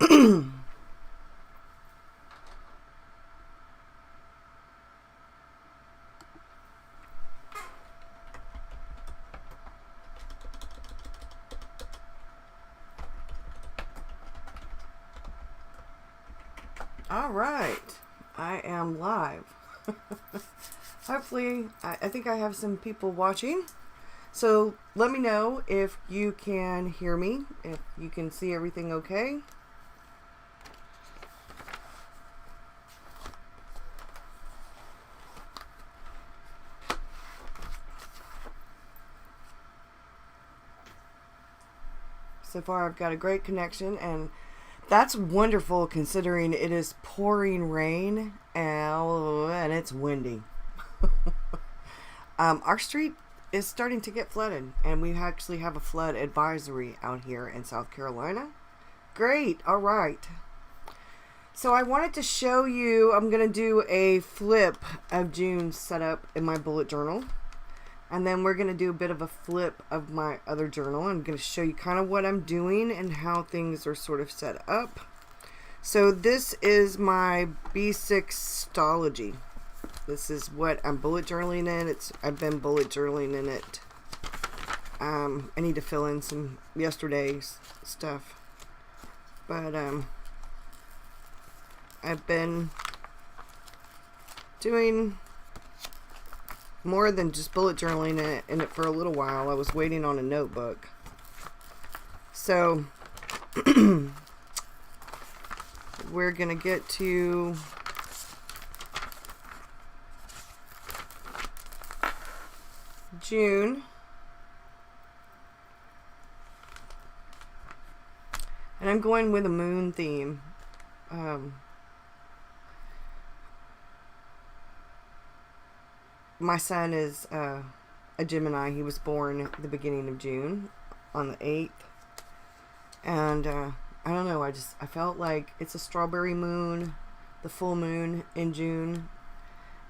All right, I am live. Hopefully, I think I have some people watching. So let me know if you can hear me, if you can see everything okay. So far, I've got a great connection, and that's wonderful considering it is pouring rain and it's windy. Our street is starting to get flooded, and we actually have a flood advisory out here in South Carolina. Great. All right. So I wanted to show you, I'm going to do a flip of June's setup in my bullet journal. And then we're going to do a bit of a flip of my other journal. I'm going to show you kind of what I'm doing and how things are sort of set up. So this is my B6 Stology. This is what I'm bullet journaling in. I've been bullet journaling in it. I need to fill in some yesterday's stuff. But I've been doing more than just bullet journaling in it for a little while. I was waiting on a notebook. So we're gonna get to June, and I'm going with a moon theme. My son is a Gemini. He was born at the beginning of June on the 8th, and I don't know, I felt like it's a strawberry moon, the full moon in June,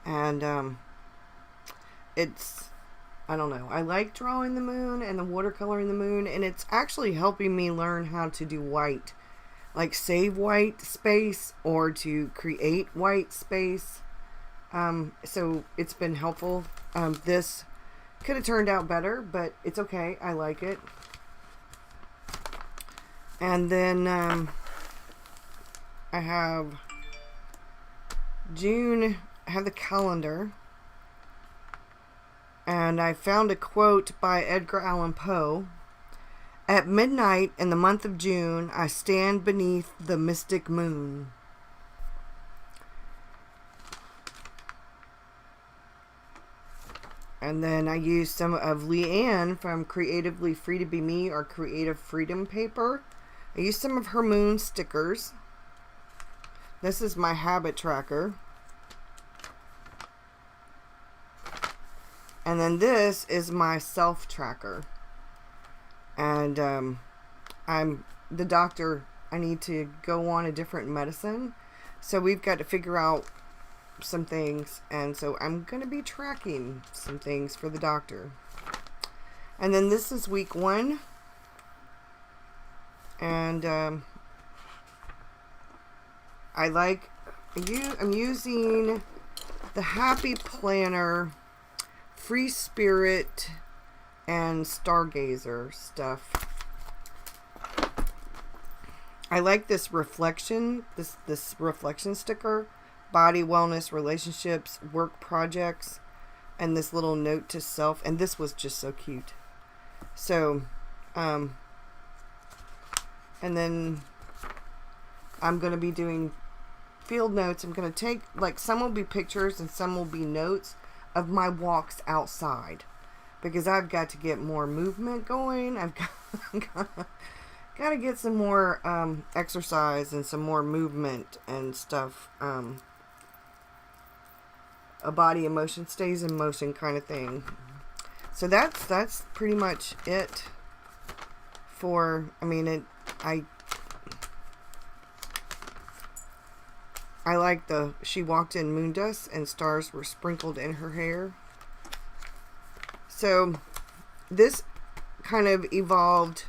and I don't know, I like drawing the moon and the watercoloring the moon, and it's actually helping me learn how to do white, like save white space or to create white space. So it's been helpful. This could have turned out better, but it's okay. I like it. And then I have June. I have the calendar. And I found a quote by Edgar Allan Poe. At midnight in the month of June, I stand beneath the mystic moon. And then I used some of Leanne from Creatively Free to Be Me or Creative Freedom paper. I used some of her moon stickers. This is my habit tracker. And then this is my self tracker. And I'm the doctor. I need to go on a different medicine. So we've got to figure out some things, and so I'm going to be tracking some things for the doctor. And then this is week 1, and I'm using the Happy Planner, Free Spirit, and Stargazer stuff. I like this reflection, this reflection sticker. Body, wellness, relationships, work projects, and this little note to self. And this was just so cute. So, and then I'm going to be doing field notes. I'm going to take, like, some will be pictures and some will be notes of my walks outside. Because I've got to get more movement going. I've got to get some more exercise and some more movement and stuff. A body in motion stays in motion kind of thing. So that's pretty much it for, I mean, I like she walked in moon dust and stars were sprinkled in her hair. So this kind of evolved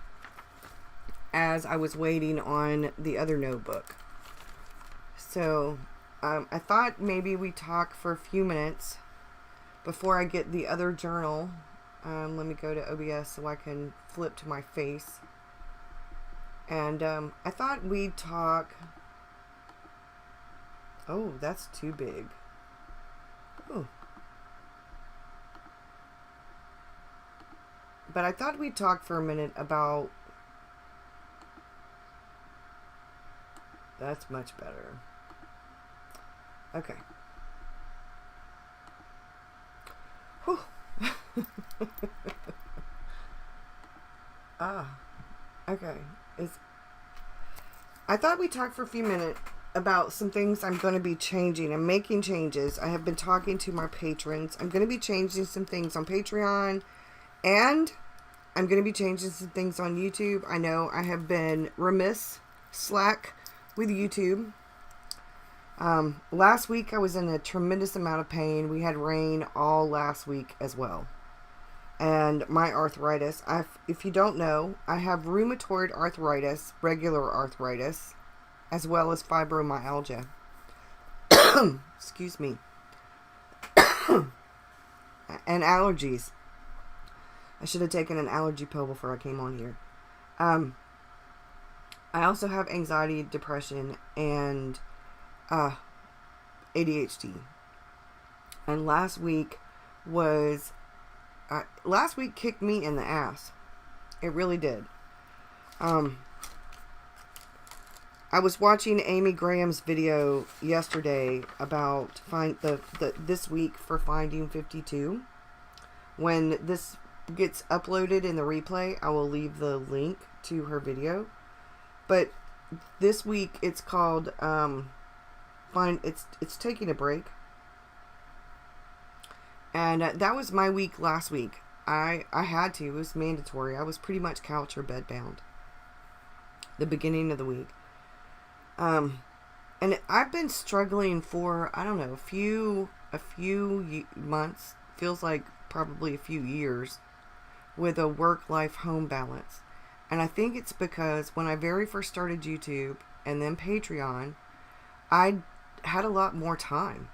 as I was waiting on the other notebook. So I thought maybe we talk for a few minutes before I get the other journal. Let me go to OBS so I can flip to my face. And I thought we'd talk. Oh, that's too big. Oh. But I thought we'd talk for a minute about. That's much better. Okay. Whew. Okay. I thought we'd talk for a few minutes about some things I'm going to be changing. I'm making changes. I have been talking to my patrons. I'm going to be changing some things on Patreon, and I'm going to be changing some things on YouTube. I know I have been slack with YouTube. Last week I was in a tremendous amount of pain. We had rain all last week as well. And my arthritis, if you don't know, I have rheumatoid arthritis, regular arthritis, as well as fibromyalgia. Excuse me. And allergies. I should have taken an allergy pill before I came on here. I also have anxiety, depression, and ADHD. And last week kicked me in the ass. It really did. I was watching Amy Graham's video yesterday about this week for Finding 52. When this gets uploaded in the replay, I will leave the link to her video. But this week it's called it's taking a break. And that was my week last week. I had to. It was mandatory. I was pretty much couch or bed bound. The beginning of the week. And I've been struggling for, I don't know, a few months. Feels like probably a few years. With a work-life home balance. And I think it's because when I very first started YouTube and then Patreon, I had a lot more time.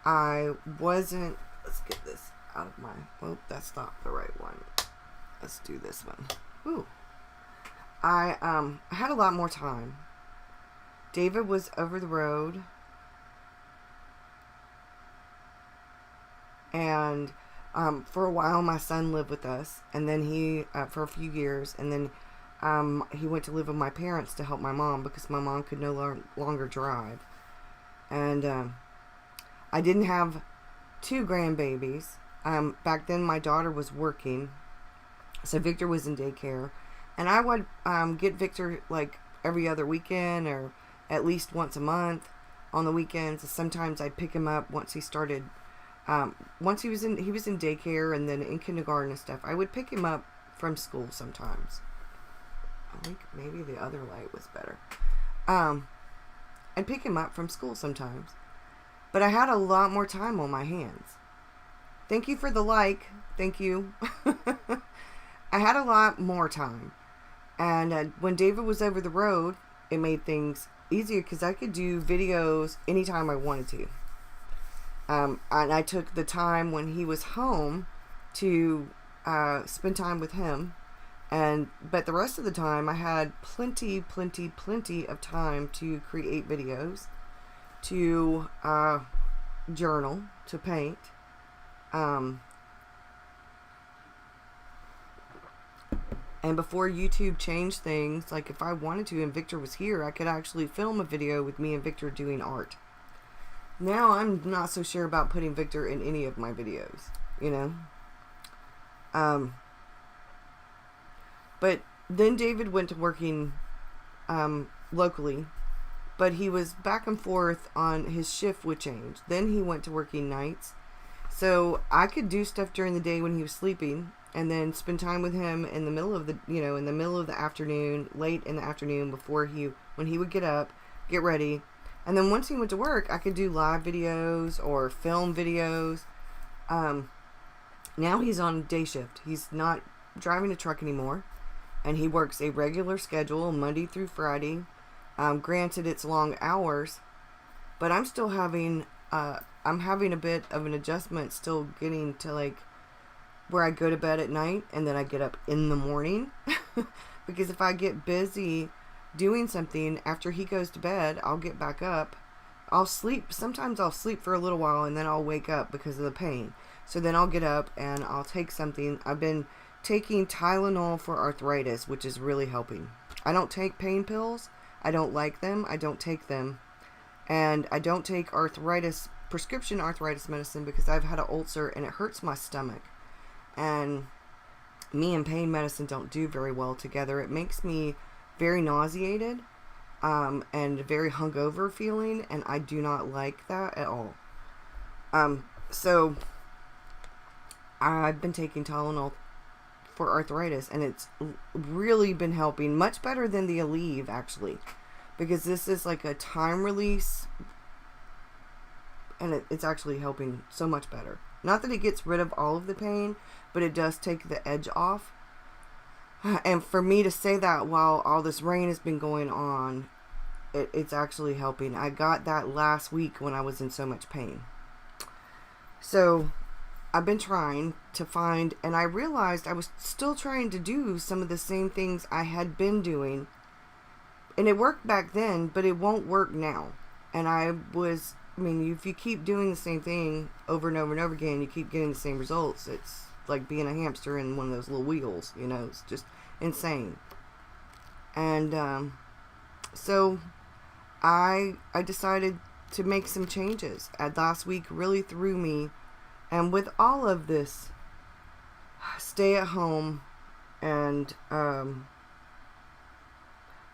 I wasn't, let's get this out of my, well, that's not the right one. Let's do this one. Ooh. I had a lot more time. David was over the road. And for a while my son lived with us, and then he for a few years, and then he went to live with my parents to help my mom because my mom could no longer drive. And I didn't have 2 grandbabies. Back then my daughter was working, so Victor was in daycare, and I would get Victor like every other weekend or at least once a month on the weekends. Sometimes I'd pick him up once he started. Once he was in daycare and then in kindergarten and stuff. I would pick him up from school sometimes. I think maybe the other light was better. I'd pick him up from school sometimes. But I had a lot more time on my hands. Thank you for the like. Thank you. I had a lot more time. And when David was over the road, it made things easier because I could do videos anytime I wanted to. And I took the time when he was home to spend time with him. But the rest of the time I had plenty of time to create videos, to journal, to paint. And before YouTube changed things, like if I wanted to and Victor was here, I could actually film a video with me and Victor doing art. Now I'm not so sure about putting Victor in any of my videos, you know. But then David went to working locally, but he was back and forth on his shift would change. Then he went to working nights. So I could do stuff during the day when he was sleeping and then spend time with him in the middle of the afternoon, late in the afternoon when he would get up, get ready. And then once he went to work, I could do live videos or film videos. Now he's on day shift. He's not driving a truck anymore. and he works a regular schedule Monday through Friday. Granted, it's long hours, but I'm still having I'm having a bit of an adjustment, still getting to like where I go to bed at night and then I get up in the morning. Because if I get busy doing something after he goes to bed, I'll get back up. I'll sleep. Sometimes I'll sleep for a little while and then I'll wake up because of the pain. So then I'll get up and I'll take something. I've been taking Tylenol for arthritis, which is really helping. I don't take pain pills. I don't like them. I don't take them. And I don't take prescription arthritis medicine because I've had an ulcer and it hurts my stomach. And me and pain medicine don't do very well together. It makes me very nauseated and very hungover feeling, and I do not like that at all. So I've been taking Tylenol for arthritis, and it's really been helping, much better than the Aleve, actually, because this is like a time release, and it's actually helping so much better. Not that it gets rid of all of the pain, but it does take the edge off. And for me to say that while all this rain has been going on, it's actually helping. I got that last week when I was in so much pain. So I've been trying to find, and I realized I was still trying to do some of the same things I had been doing. And it worked back then, but it won't work now. And if you keep doing the same thing over and over and over again, you keep getting the same results. It's like being a hamster in one of those little wheels, it's just insane. And so I decided to make some changes. Last week really threw me, and with all of this stay at home and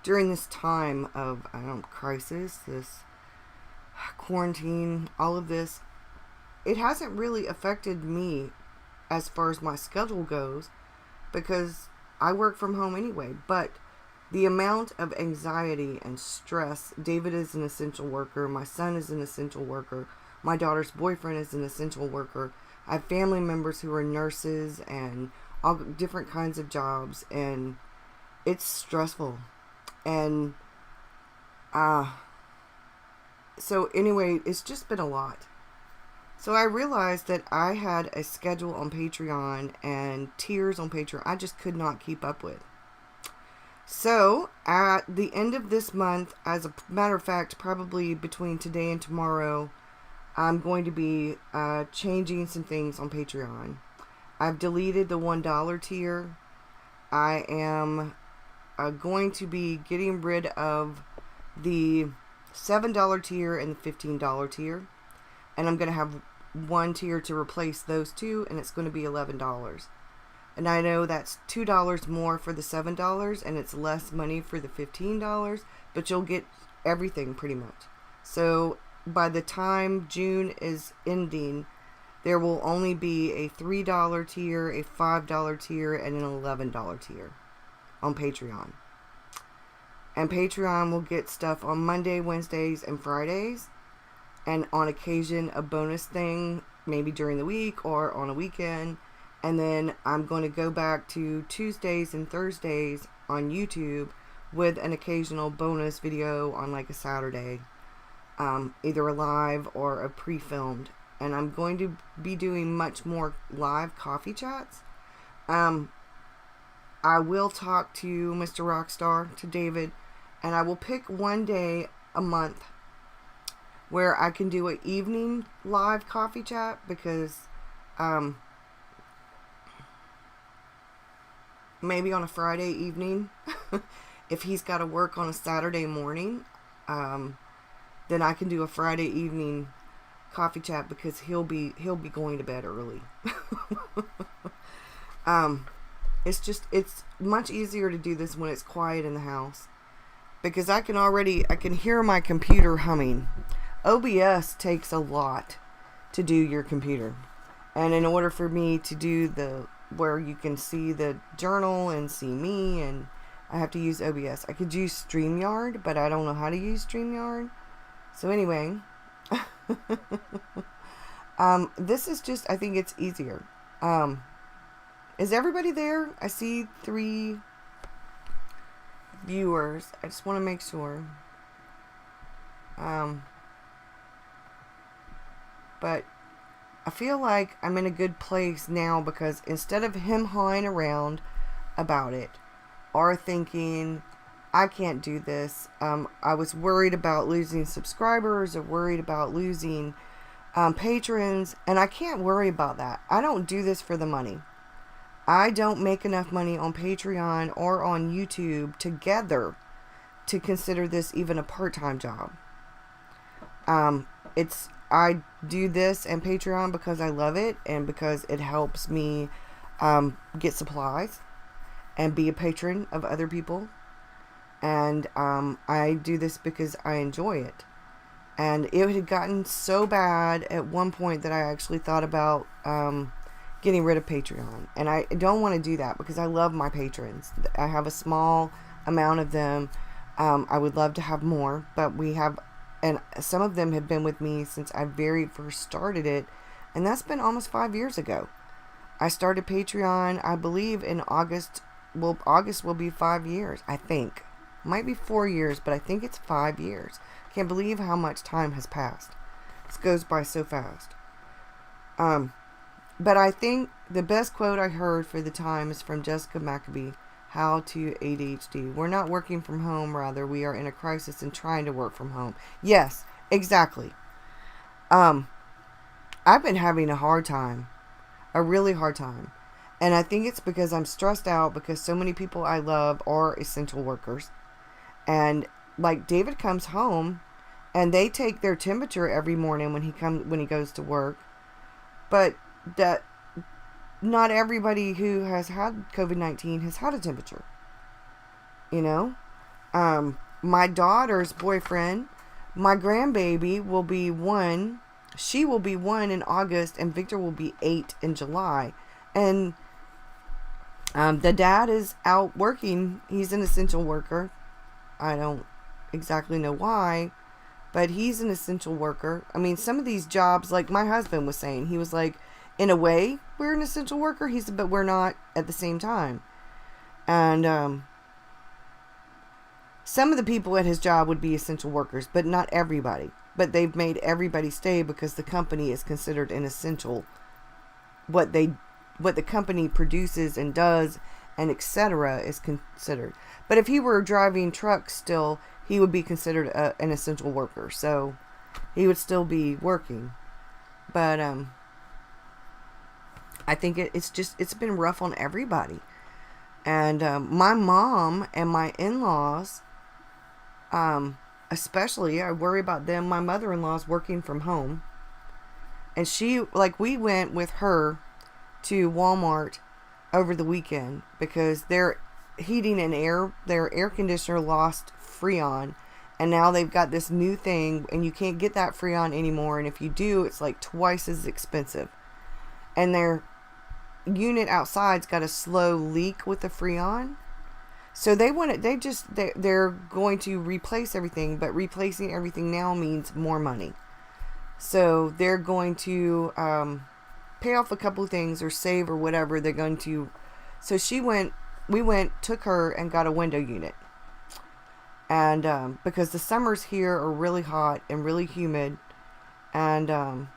during this time of crisis, this quarantine, all of this, it hasn't really affected me as far as my schedule goes because I work from home anyway. But the amount of anxiety and stress, David is an essential worker, my son is an essential worker, my daughter's boyfriend is an essential worker, I have family members who are nurses and all different kinds of jobs, and it's stressful. And so anyway, it's just been a lot. So I realized that I had a schedule on Patreon and tiers on Patreon I just could not keep up with. So at the end of this month, as a matter of fact, probably between today and tomorrow, I'm going to be changing some things on Patreon. I've deleted the $1 tier. I am going to be getting rid of the $7 tier and the $15 tier, and I'm going to have one tier to replace those two, and it's going to be $11. And I know that's $2 more for the $7 and it's less money for the $15, but you'll get everything pretty much. So by the time June is ending, there will only be a $3 tier, a $5 tier, and an $11 tier on Patreon. And Patreon will get stuff on Monday, Wednesdays, and Fridays. And on occasion, a bonus thing, maybe during the week or on a weekend. And then I'm going to go back to Tuesdays and Thursdays on YouTube with an occasional bonus video on like a Saturday. Either a live or a pre-filmed. And I'm going to be doing much more live coffee chats. I will talk to Mr. Rockstar, to David, and I will pick one day a month where I can do an evening live coffee chat, because maybe on a Friday evening, if he's got to work on a Saturday morning, then I can do a Friday evening coffee chat, because he'll be going to bed early. It's much easier to do this when it's quiet in the house, because I can hear my computer humming. OBS takes a lot to do your computer, and in order for me to do where you can see the journal and see me, and I have to use OBS. I could use StreamYard, but I don't know how to use StreamYard. So anyway, this is just, I think it's easier. Is everybody there? I see 3. viewers. I just want to make sure. But I feel like I'm in a good place now, because instead of him hawing around about it or thinking I can't do this, I was worried about losing subscribers or worried about losing patrons, and I can't worry about that. I don't do this for the money. I don't make enough money on Patreon or on YouTube together to consider this even a part-time job. I do this and Patreon because I love it, and because it helps me get supplies and be a patron of other people. And I do this because I enjoy it. And it had gotten so bad at one point that I actually thought about getting rid of Patreon. And I don't want to do that because I love my patrons. I have a small amount of them. I would love to have more, but we have, and some of them have been with me since I very first started it, and that's been almost 5 years ago. I started Patreon, I believe, in August. Well, August will be 5 years, I think. Might be 4 years, but I think it's 5 years. Can't believe how much time has passed. This goes by so fast. But I think the best quote I heard for the time is from Jessica Maccabee. How to ADHD. We're not working from home, rather we are in a crisis and trying to work from home. Yes, exactly. I've been having a hard time. A really hard time. And I think it's because I'm stressed out because so many people I love are essential workers. And like David comes home and they take their temperature every morning when he goes to work. But that not everybody who has had COVID-19 has had a temperature. You know? My daughter's boyfriend, my grandbaby will be 1. She will be 1 in August, and Victor will be 8 in July. And the dad is out working. He's an essential worker. I don't exactly know why, but he's an essential worker. I mean, some of these jobs, like my husband was saying, he was like, in a way, we're an essential worker. He said, but we're not at the same time. And some of the people at his job would be essential workers, but not everybody. But they've made everybody stay because the company is considered an essential. What the company produces and does and etc. is considered. But if he were driving trucks still, he would be considered an essential worker. So he would still be working. But I think it's been rough on everybody. And my mom and my in-laws, especially, I worry about them. My mother-in-law's working from home. And we went with her to Walmart over the weekend because their air conditioner lost Freon, and now they've got this new thing, and you can't get that Freon anymore, and if you do, it's like twice as expensive. And their unit outside's got a slow leak with the Freon, so they're going to replace everything, but replacing everything now means more money. So they're going to pay off a couple of things or save or whatever. They're going to. So we took her and got a window unit. And because the summers here are really hot and really humid, and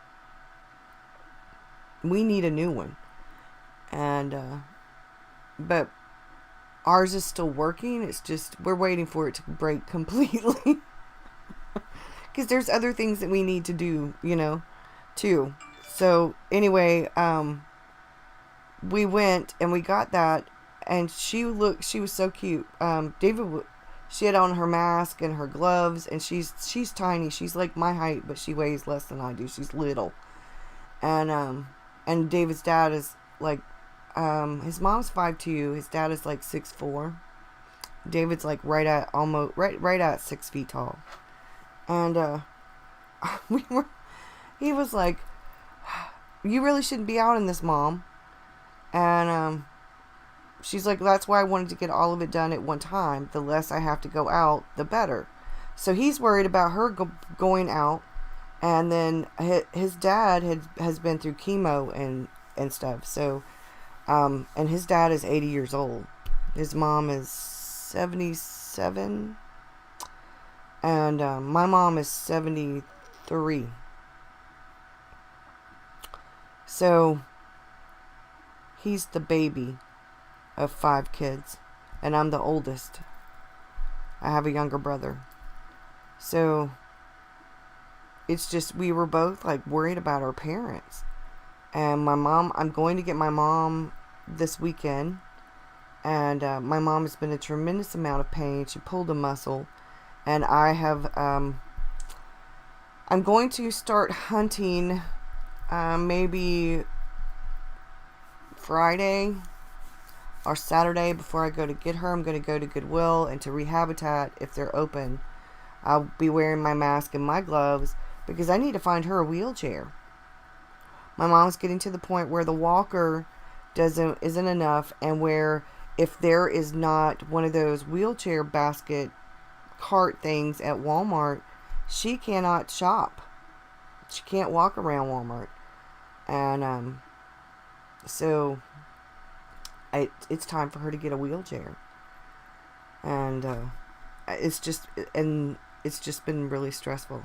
we need a new one. And but ours is still working. It's just we're waiting for it to break completely. Because there's other things that we need to do, too. So anyway, we went and we got that, and she was so cute. She had on her mask and her gloves, and she's tiny. She's like my height, but she weighs less than I do. She's little. And David's dad is like, his mom's 5'2", his dad is like 6'4". David's like right at 6 feet tall. And he was like, you really shouldn't be out in this, Mom. And she's like, that's why I wanted to get all of it done at one time. The less I have to go out, the better. So he's worried about her going out. And then his dad has been through chemo and stuff. So, and his dad is 80 years old. His mom is 76. 77. And my mom is 73. So he's the baby of 5 kids. And I'm the oldest. I have a younger brother. So it's just, we were both like worried about our parents. And my mom, I'm going to get my mom this weekend. And my mom has been in a tremendous amount of pain. She pulled a muscle. And I have, I'm going to start hunting maybe Friday or Saturday before I go to get her. I'm going to go to Goodwill and to Rehabitat if they're open. I'll be wearing my mask and my gloves because I need to find her a wheelchair. My mom's getting to the point where the walker isn't enough, and where if there is not one of those wheelchair basket cart things at Walmart, she cannot shop. She can't walk around Walmart. And so it's time for her to get a wheelchair. And it's just been really stressful.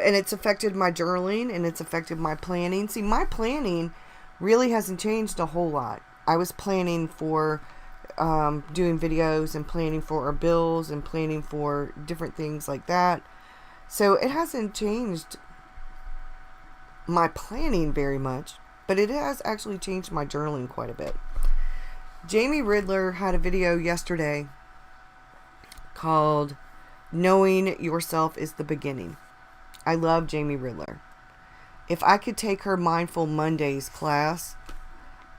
And it's affected my journaling, and it's affected my planning. See, my planning really hasn't changed a whole lot. I was planning for doing videos, and planning for our bills, and planning for different things like that. So it hasn't changed my planning very much, but it has actually changed my journaling quite a bit. Jamie Ridler had a video yesterday called Knowing Yourself is the Beginning. I love Jamie Ridler. If I could take her Mindful Mondays class,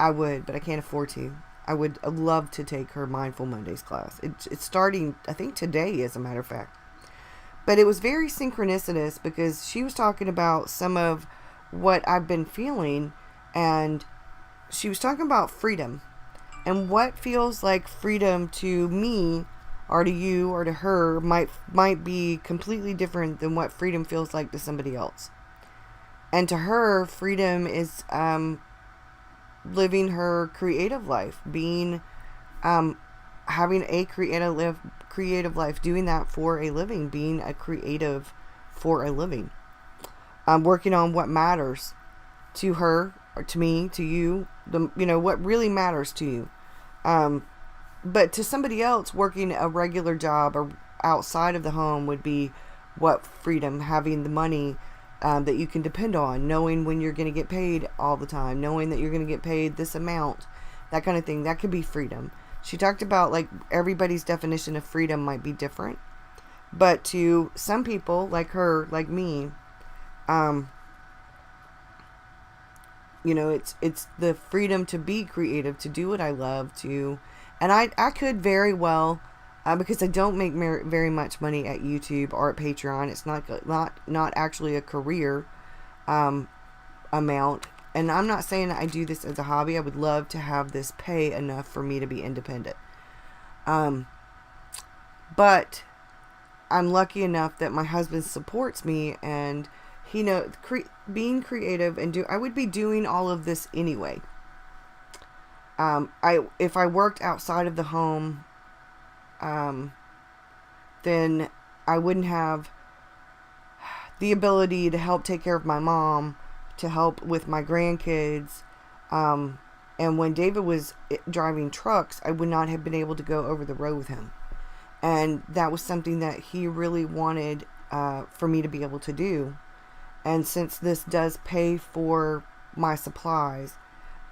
I would, but I can't afford to. I would love to take her Mindful Mondays class. It's starting, I think, today, as a matter of fact. But it was very synchronicitous because she was talking about some of what I've been feeling, and she was talking about freedom and what feels like freedom to me or to you or to her might be completely different than what freedom feels like to somebody else. And to her, freedom is living her creative life, being having a creative life, doing that for a living, being a creative for a living, working on what matters to her or to me, to you, what really matters to you. But to somebody else, working a regular job or outside of the home would be what freedom, having the money that you can depend on, knowing when you're going to get paid all the time, knowing that you're going to get paid this amount, that kind of thing. That could be freedom. She talked about like everybody's definition of freedom might be different, but to some people like her, like me, it's the freedom to be creative, to do what I love to. And I could very well, because I don't make very much money at YouTube or at Patreon. It's not actually a career amount. And I'm not saying that I do this as a hobby. I would love to have this pay enough for me to be independent. But I'm lucky enough that my husband supports me, and he knows being creative, and I would be doing all of this anyway. If I worked outside of the home, then I wouldn't have the ability to help take care of my mom, to help with my grandkids. And when David was driving trucks, I would not have been able to go over the road with him. And that was something that he really wanted for me to be able to do. And since this does pay for my supplies,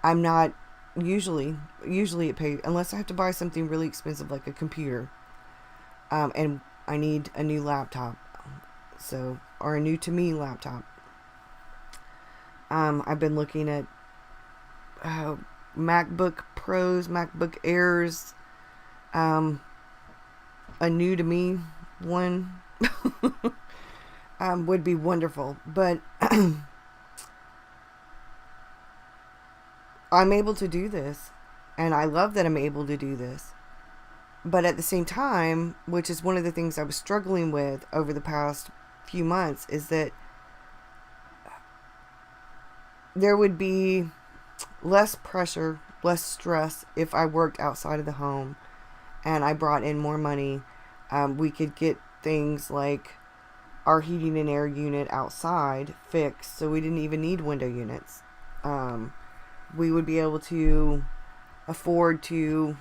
I'm not usually it pays, unless I have to buy something really expensive like a computer, and I need a new laptop, or a new to me laptop. I've been looking at MacBook Pros, MacBook Airs, a new to me one would be wonderful, but I'm able to do this, and I love that I'm able to do this. But at the same time, which is one of the things I was struggling with over the past few months, is that there would be less pressure, less stress if I worked outside of the home, and I brought in more money, we could get things like our heating and air unit outside fixed, so we didn't even need window units. We would be able to afford to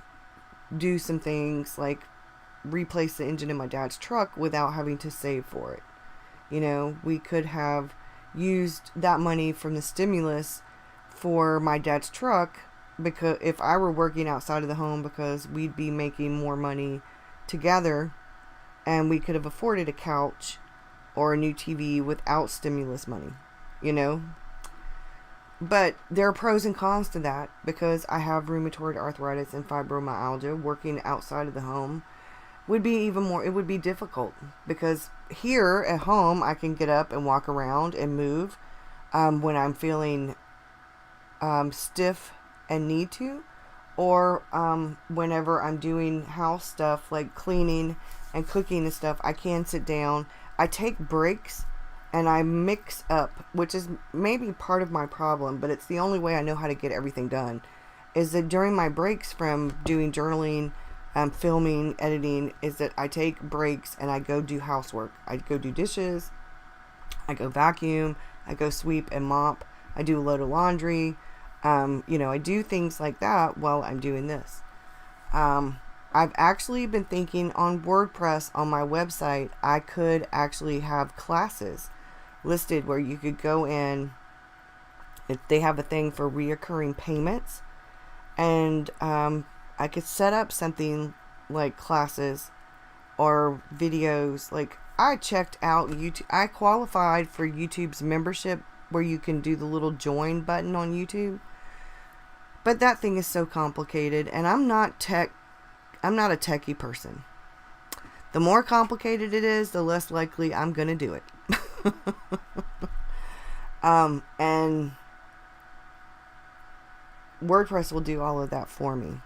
do some things like replace the engine in my dad's truck without having to save for it. You know, we could have used that money from the stimulus for my dad's truck, because if I were working outside of the home, because we'd be making more money together, and we could have afforded a couch or a new TV without stimulus money, you know. But there are pros and cons to that, because I have rheumatoid arthritis and fibromyalgia. Working outside of the home would be even more, it would be difficult, because here at home I can get up and walk around and move when I'm feeling stiff and need to, or whenever I'm doing house stuff like cleaning and cooking and stuff, I can sit down. I take breaks and I mix up, which is maybe part of my problem, but it's the only way I know how to get everything done, is that during my breaks from doing journaling, filming, editing, is that I take breaks and I go do housework. I go do dishes, I go vacuum, I go sweep and mop, I do a load of laundry, you know, I do things like that while I'm doing this. I've actually been thinking on WordPress, on my website, I could actually have classes listed where you could go in. If they have a thing for reoccurring payments, and I could set up something like classes or videos. Like, I checked out YouTube. I qualified for YouTube's membership, where you can do the little join button on YouTube. But that thing is so complicated, and I'm not a techie person. The more complicated it is, the less likely I'm going to do it. And WordPress will do all of that for me,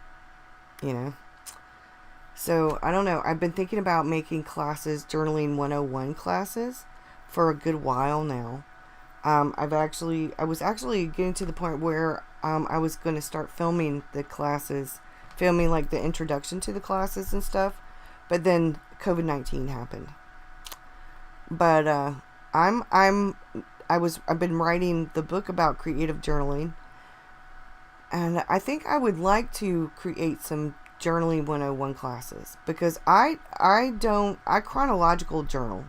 you know. So, I don't know. I've been thinking about making classes, Journaling 101 classes, for a good while now. I was actually getting to the point where I was going to start filming the classes, filming like the introduction to the classes and stuff, but then COVID-19 happened. But I've been writing the book about creative journaling, and I think I would like to create some Journaling 101 classes, because I chronological journal,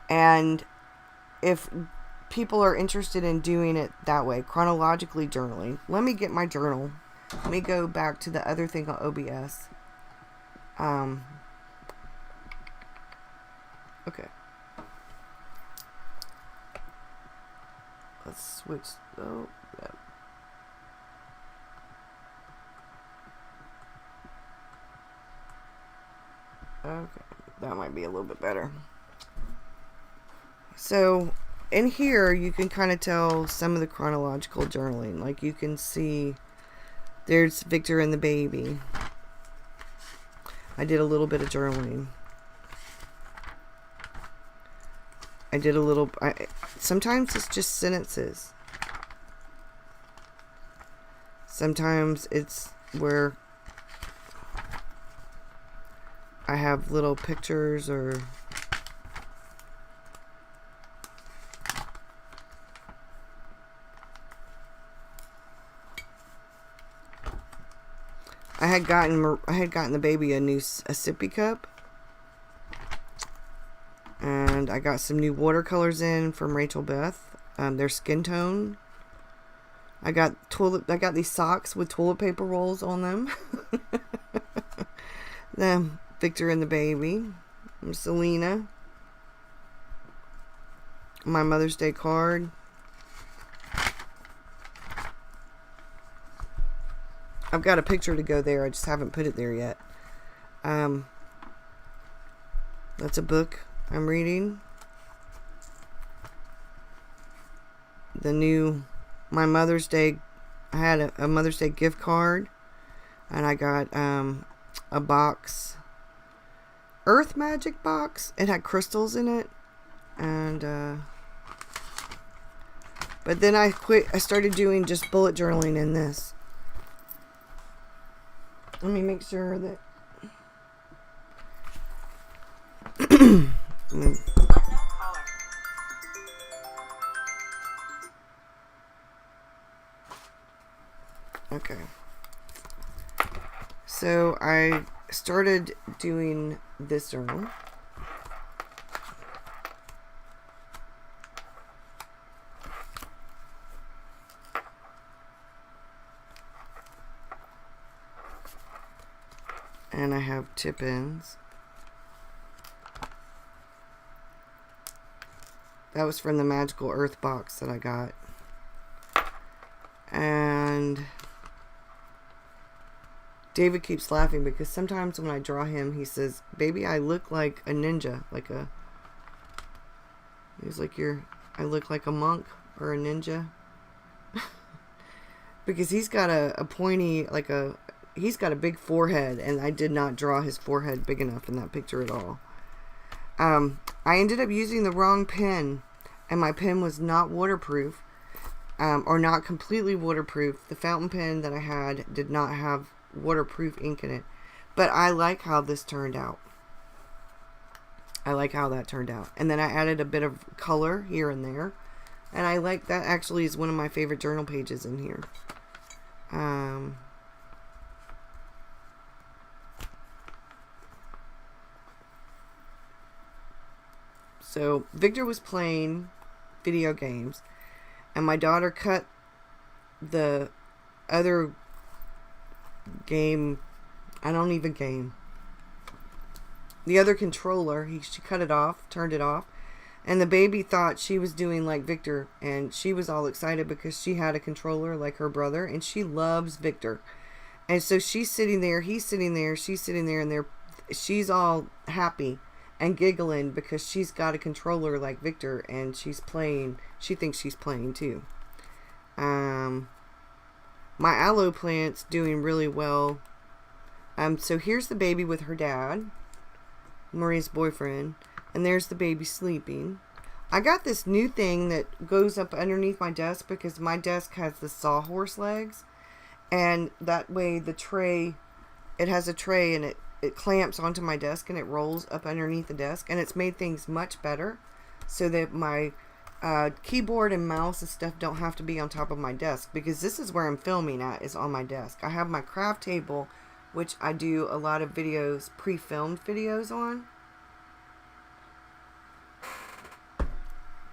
and if people are interested in doing it that way, chronologically journaling, let me get my journal. Let me go back to the other thing on OBS. Okay. Let's switch. Oh, yeah. Okay, that might be a little bit better. So, in here, you can kind of tell some of the chronological journaling. Like, you can see there's Victor and the baby. I did a little bit of journaling. I did a little, sometimes it's just sentences. Sometimes it's where I have little pictures, or I had gotten the baby a sippy cup, and I got some new watercolors in from Rachel Beth. Their skin tone. I got these socks with toilet paper rolls on them. Them Victor and the baby. Selena. My Mother's Day card. I've got a picture to go there. I just haven't put it there yet. That's a book I'm reading. The new, my Mother's Day, I had a Mother's Day gift card, and I got a box, Earth Magic box. It had crystals in it, and but then I started doing just bullet journaling in this. Let me make sure that okay. So I started doing this journal. And I have tip-ins. That was from the Magical Earth box that I got. And David keeps laughing because sometimes when I draw him, he says, "Baby, I look like a ninja." He's like, I look like a monk or a ninja. Because he's got a pointy, he's got a big forehead, and I did not draw his forehead big enough in that picture at all. I ended up using the wrong pen, and my pen was not waterproof, or not completely waterproof. The fountain pen that I had did not have waterproof ink in it, but I like how this turned out. I like how that turned out. And then I added a bit of color here and there, and I like that. Actually is one of my favorite journal pages in here. So Victor was playing video games, and my daughter cut the other game. I don't even game. The other controller, she cut it off, turned it off, and the baby thought she was doing like Victor, and she was all excited because she had a controller like her brother, and she loves Victor. And so she's sitting there, he's sitting there, she's sitting there, and she's all happy and giggling because she's got a controller like Victor, and she's playing. She thinks she's playing too. My aloe plant's doing really well. So here's the baby with her dad, Marie's boyfriend, and there's the baby sleeping. I got this new thing that goes up underneath my desk because my desk has the sawhorse legs, and that way the tray, it has a tray, and it clamps onto my desk, and it rolls up underneath the desk, and it's made things much better so that my keyboard and mouse and stuff don't have to be on top of my desk, because this is where I'm filming at, is on my desk. I have my craft table, which I do a lot of videos, pre-filmed videos on.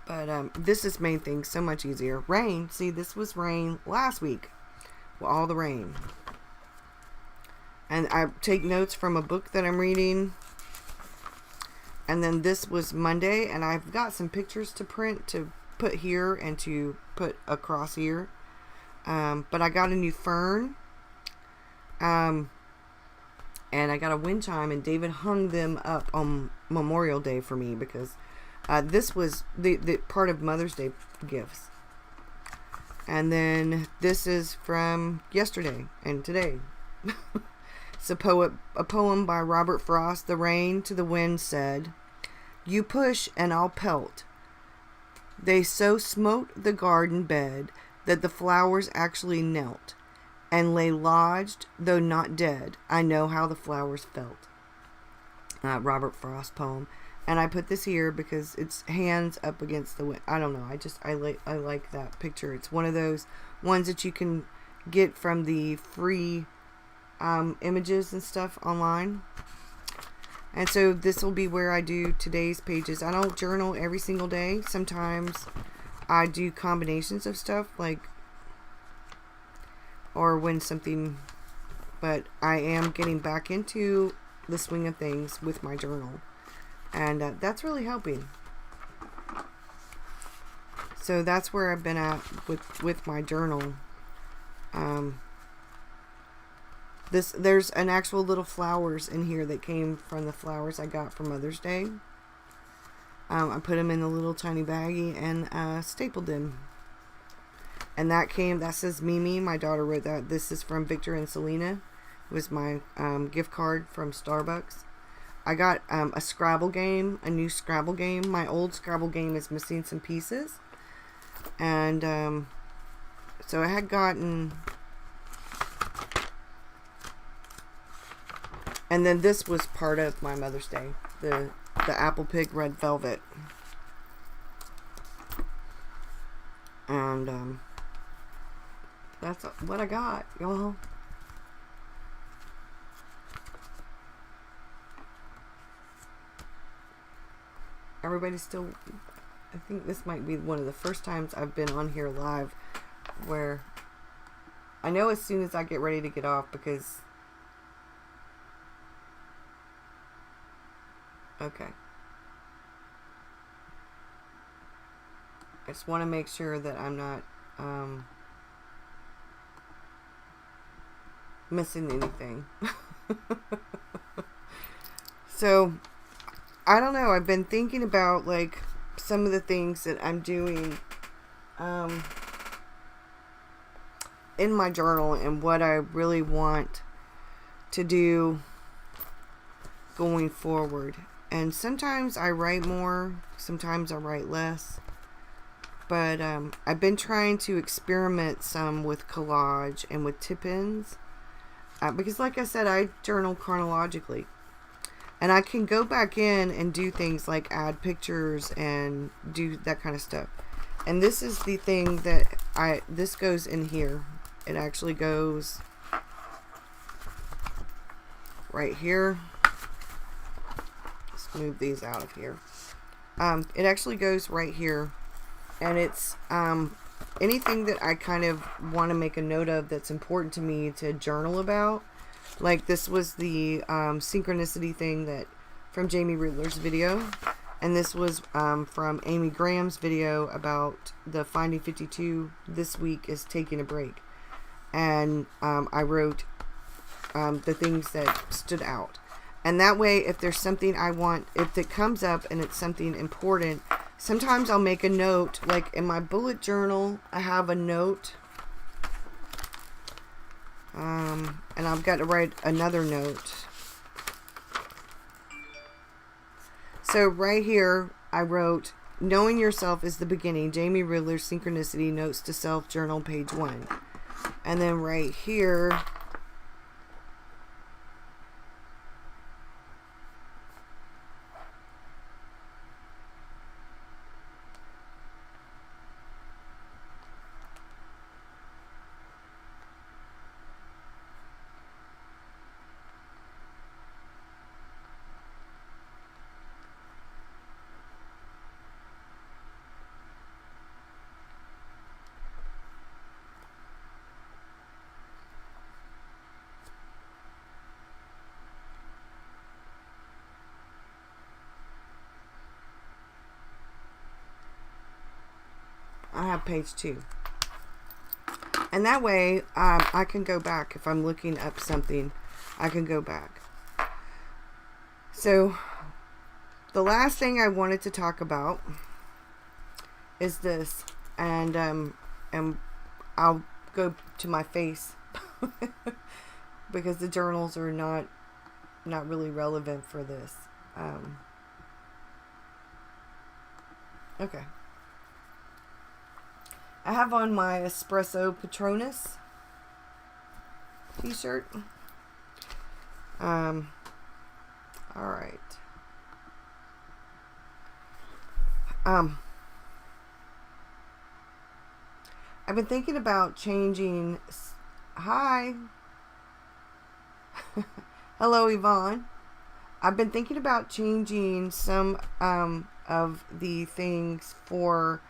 But this has made things so much easier. Rain, see, this was rain last week. Well, all the rain. And I take notes from a book that I'm reading. And then this was Monday, and I've got some pictures to print to put here and to put across here. But I got a new fern. And I got a wind chime, and David hung them up on Memorial Day for me because this was the part of Mother's Day gifts. And then this is from yesterday and today. It's a poem by Robert Frost. The rain to the wind said, "You push and I'll pelt. They so smote the garden bed that the flowers actually knelt and lay lodged, though not dead. I know how the flowers felt." Robert Frost poem. And I put this here because it's hands up against the wind. I don't know. I like that picture. It's one of those ones that you can get from the free images and stuff online. And so this will be where I do today's pages. I don't journal every single day. Sometimes I do combinations of stuff, or when something, but I am getting back into the swing of things with my journal, and that's really helping. So that's where I've been at with my journal. There's an actual little flowers in here that came from the flowers I got for Mother's Day. I put them in a little tiny baggie and stapled them. And that says Mimi. My daughter wrote that. This is from Victor and Selena. It was my gift card from Starbucks. I got a Scrabble game, a new Scrabble game. My old Scrabble game is missing some pieces. And so I had gotten And then this was part of my Mother's Day, the Apple Pig Red Velvet. And that's what I got, y'all. Everybody's still, I think this might be one of the first times I've been on here live where I know as soon as I get ready to get off, because okay, I just want to make sure that I'm not missing anything. So I don't know, I've been thinking about like some of the things that I'm doing in my journal and what I really want to do going forward. And sometimes I write more, sometimes I write less. But I've been trying to experiment some with collage and with tip-ins. Because like I said, I journal chronologically. And I can go back in and do things like add pictures and do that kind of stuff. And this is the thing that this goes in here. It actually goes right here. Let's move these out of here. It actually goes right here. And it's anything that I kind of want to make a note of that's important to me to journal about. Like this was the synchronicity thing that from Jamie Rudler's video. And this was from Amy Graham's video about the Finding 52 this week is taking a break. And I wrote the things that stood out. And that way, if there's something I want, if it comes up and it's something important, sometimes I'll make a note. Like in my bullet journal, I have a note. And I've got to write another note. So right here, I wrote, knowing yourself is the beginning. Jamie Ridler's Synchronicity Notes to Self Journal, page 1. And then right here, I have page 2. And that way, I can go back. If I'm looking up something, I can go back. So, the last thing I wanted to talk about is this. And I'll go to my face. Because the journals are not really relevant for this. Okay. I have on my Espresso Patronus t-shirt. Alright. I've been thinking about changing. Hi. Hello, Yvonne. I've been thinking about changing some of the things for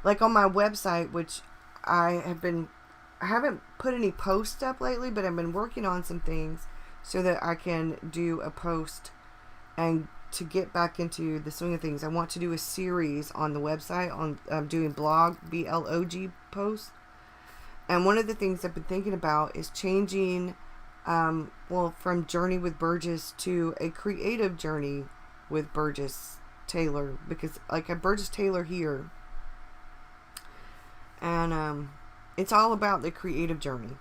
like on my website, which I haven't put any posts up lately, but I've been working on some things so that I can do a post and to get back into the swing of things. I want to do a series on the website on doing blog posts. And one of the things I've been thinking about is changing, from Journey with Burgess to a creative journey with Burgess Taylor, because like a Burgess Taylor here. And it's all about the creative journey.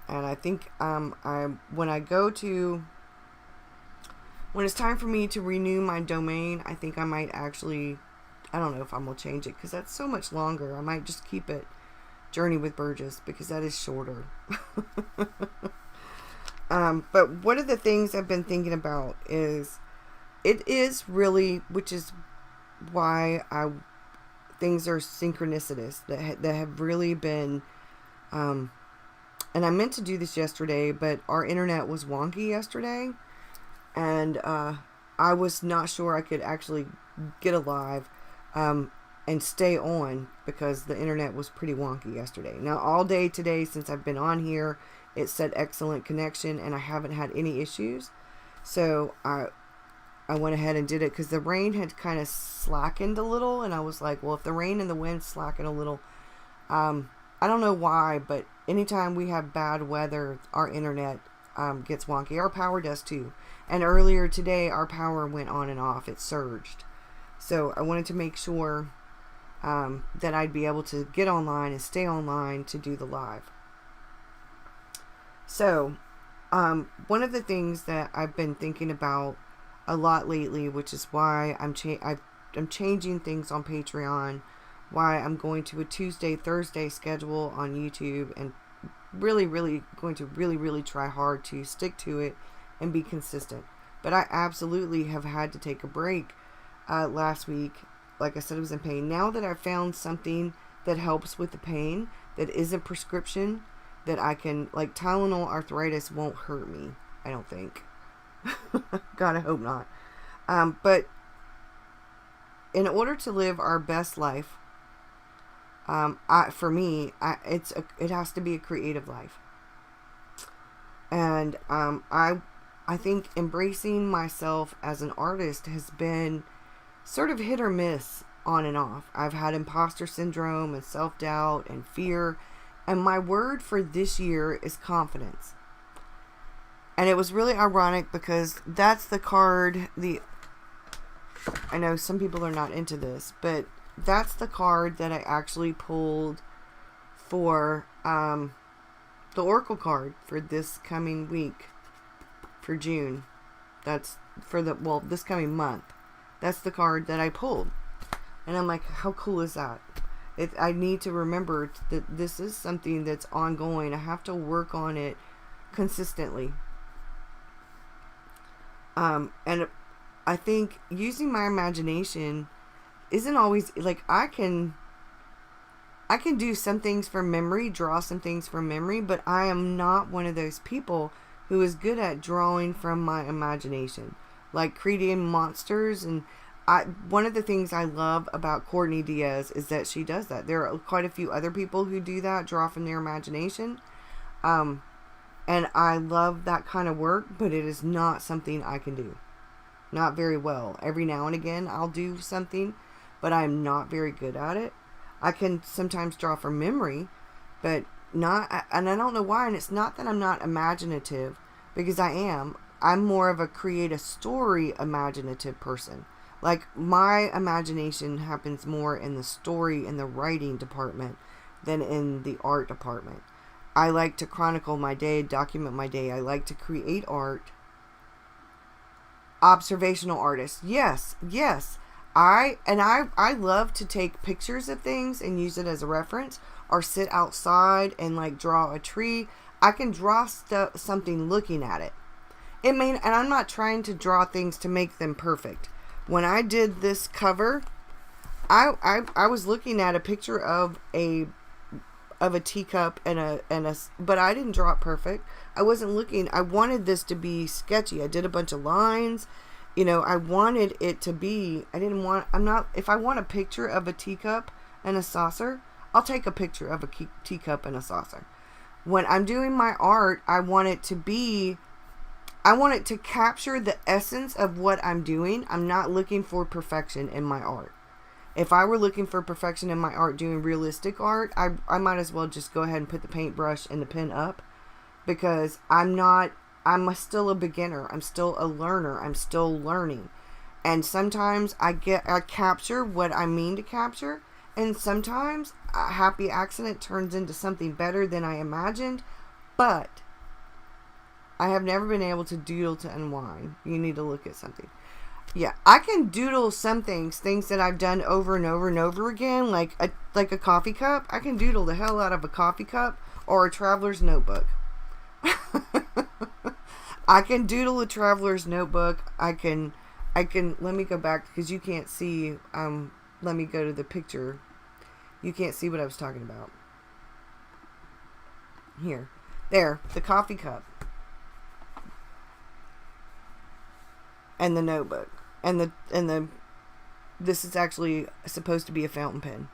And I think when it's time for me to renew my domain, I think I might actually, I don't know if I'm going to change it because that's so much longer. I might just keep it Journey with Burgess because that is shorter. But one of the things I've been thinking about is, it is really, which is why things are synchronicitous, that have really been, and I meant to do this yesterday, but our internet was wonky yesterday, and I was not sure I could actually get alive and stay on, because the internet was pretty wonky yesterday. Now, all day today, since I've been on here, it said excellent connection, and I haven't had any issues. So I went ahead and did it, because the rain had kind of slackened a little, and I was like, well, if the rain and the wind slacken a little, I don't know why, but anytime we have bad weather, our internet gets wonky. Our power does too. And earlier today, our power went on and off. It surged. So I wanted to make sure that I'd be able to get online and stay online to do the live. So one of the things that I've been thinking about a lot lately, which is why I'm changing things on Patreon, why I'm going to a Tuesday, Thursday schedule on YouTube, and really going to really try hard to stick to it and be consistent. But I absolutely have had to take a break last week. Like I said, I was in pain. Now that I've found something that helps with the pain, that isn't prescription, that I can, like Tylenol arthritis won't hurt me, I don't think. God, I hope not. But in order to live our best life, for me, it has to be a creative life. And I think embracing myself as an artist has been sort of hit or miss, on and off. I've had imposter syndrome and self-doubt and fear, and my word for this year is confidence. And it was really ironic, because that's the card, I know some people are not into this, but that's the card that I actually pulled for the Oracle card for this coming week, for June. That's for this coming month. That's the card that I pulled. And I'm like, how cool is that? I need to remember that this is something that's ongoing. I have to work on it consistently. And I think using my imagination isn't always, like, I can do some things from memory, draw some things from memory, but I am not one of those people who is good at drawing from my imagination, like creating monsters. And one of the things I love about Courtney Diaz is that she does that. There are quite a few other people who do that, draw from their imagination. And I love that kind of work, but it is not something I can do. Not very well. Every now and again, I'll do something, but I'm not very good at it. I can sometimes draw from memory, but not, and I don't know why. And it's not that I'm not imaginative, because I am. I'm more of a create a story imaginative person. Like, my imagination happens more in the story and the writing department than in the art department. I like to chronicle my day, document my day. I like to create art. Observational artist. Yes. I love to take pictures of things and use it as a reference, or sit outside and like draw a tree. I can draw something looking at it. And I'm not trying to draw things to make them perfect. When I did this cover, I was looking at a picture of a teacup but I didn't draw it perfect. I wasn't looking. I wanted this to be sketchy. I did a bunch of lines. I wanted it to be, if I want a picture of a teacup and a saucer, I'll take a picture of a teacup and a saucer. When I'm doing my art, I want it to capture the essence of what I'm doing. I'm not looking for perfection in my art. If I were looking for perfection in my art, doing realistic art, I might as well just go ahead and put the paintbrush and the pen up, because I'm still a beginner. I'm still a learner. I'm still learning. And sometimes I capture what I mean to capture, and sometimes a happy accident turns into something better than I imagined, but I have never been able to doodle to unwind. You need to look at something. Yeah, I can doodle some things that I've done over and over and over again, like a coffee cup. I can doodle the hell out of a coffee cup or a traveler's notebook. I can doodle a traveler's notebook. I can, let me go back because you can't see, let me go to the picture. You can't see what I was talking about. Here. There, the coffee cup. And the notebook. And this is actually supposed to be a fountain pen.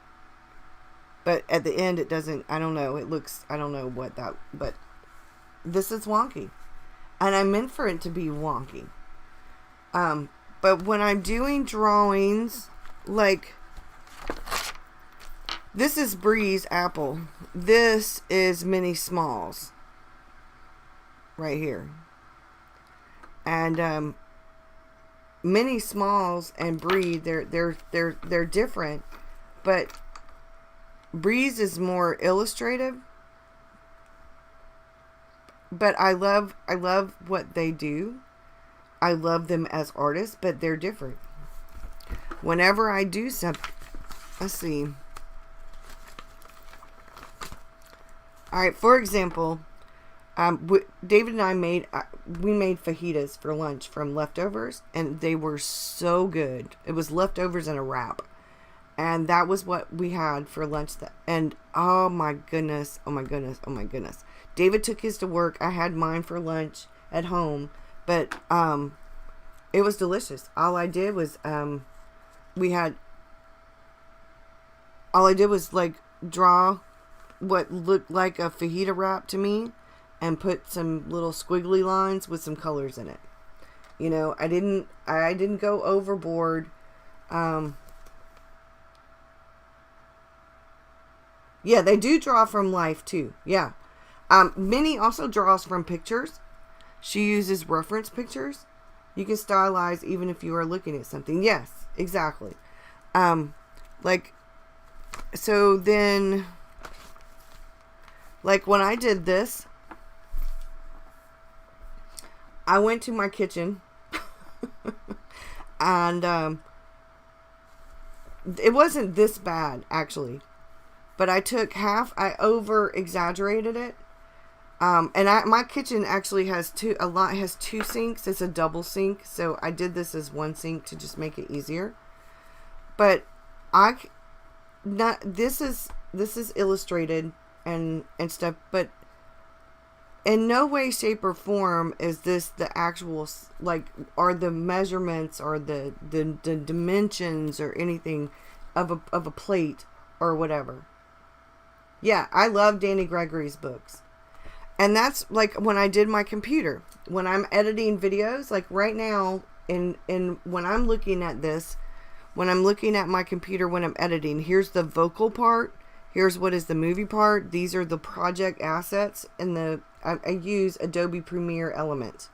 But at the end it doesn't, I don't know, it looks, I don't know what that, but this is wonky. And I meant for it to be wonky. But when I'm doing drawings, like, this is Bree's apple. This is Mini Smalls. Right here. And, Mini Smalls and Bree, they're different, but Bree's is more illustrative. But I love what they do. I love them as artists, but they're different. Whenever I do something, let's see. All right, for example, David and I made fajitas for lunch from leftovers, and they were so good. It was leftovers and a wrap, and that was what we had for lunch. And oh my goodness, oh my goodness, oh my goodness. David took his to work. I had mine for lunch at home, but it was delicious. All I did was like draw what looked like a fajita wrap to me, and put some little squiggly lines with some colors in it. You know, I didn't go overboard. Yeah, they do draw from life too. Yeah. Minnie also draws from pictures. She uses reference pictures. You can stylize even if you are looking at something. Yes, exactly. Like, so then, like when I did this, I went to my kitchen and it wasn't this bad actually, but I took I over exaggerated it. And my kitchen actually has two sinks. It's a double sink, so I did this as one sink to just make it easier. But this is illustrated and stuff, but in no way, shape, or form is this the actual, like, are the measurements or the dimensions or anything of a plate or whatever. Yeah, I love Danny Gregory's books. And that's like when I did my computer. When I'm editing videos, like right now, when I'm looking at this, when I'm looking at my computer when I'm editing, here's the vocal part. Here's what is the movie part. These are the project assets. And I use Adobe Premiere Elements.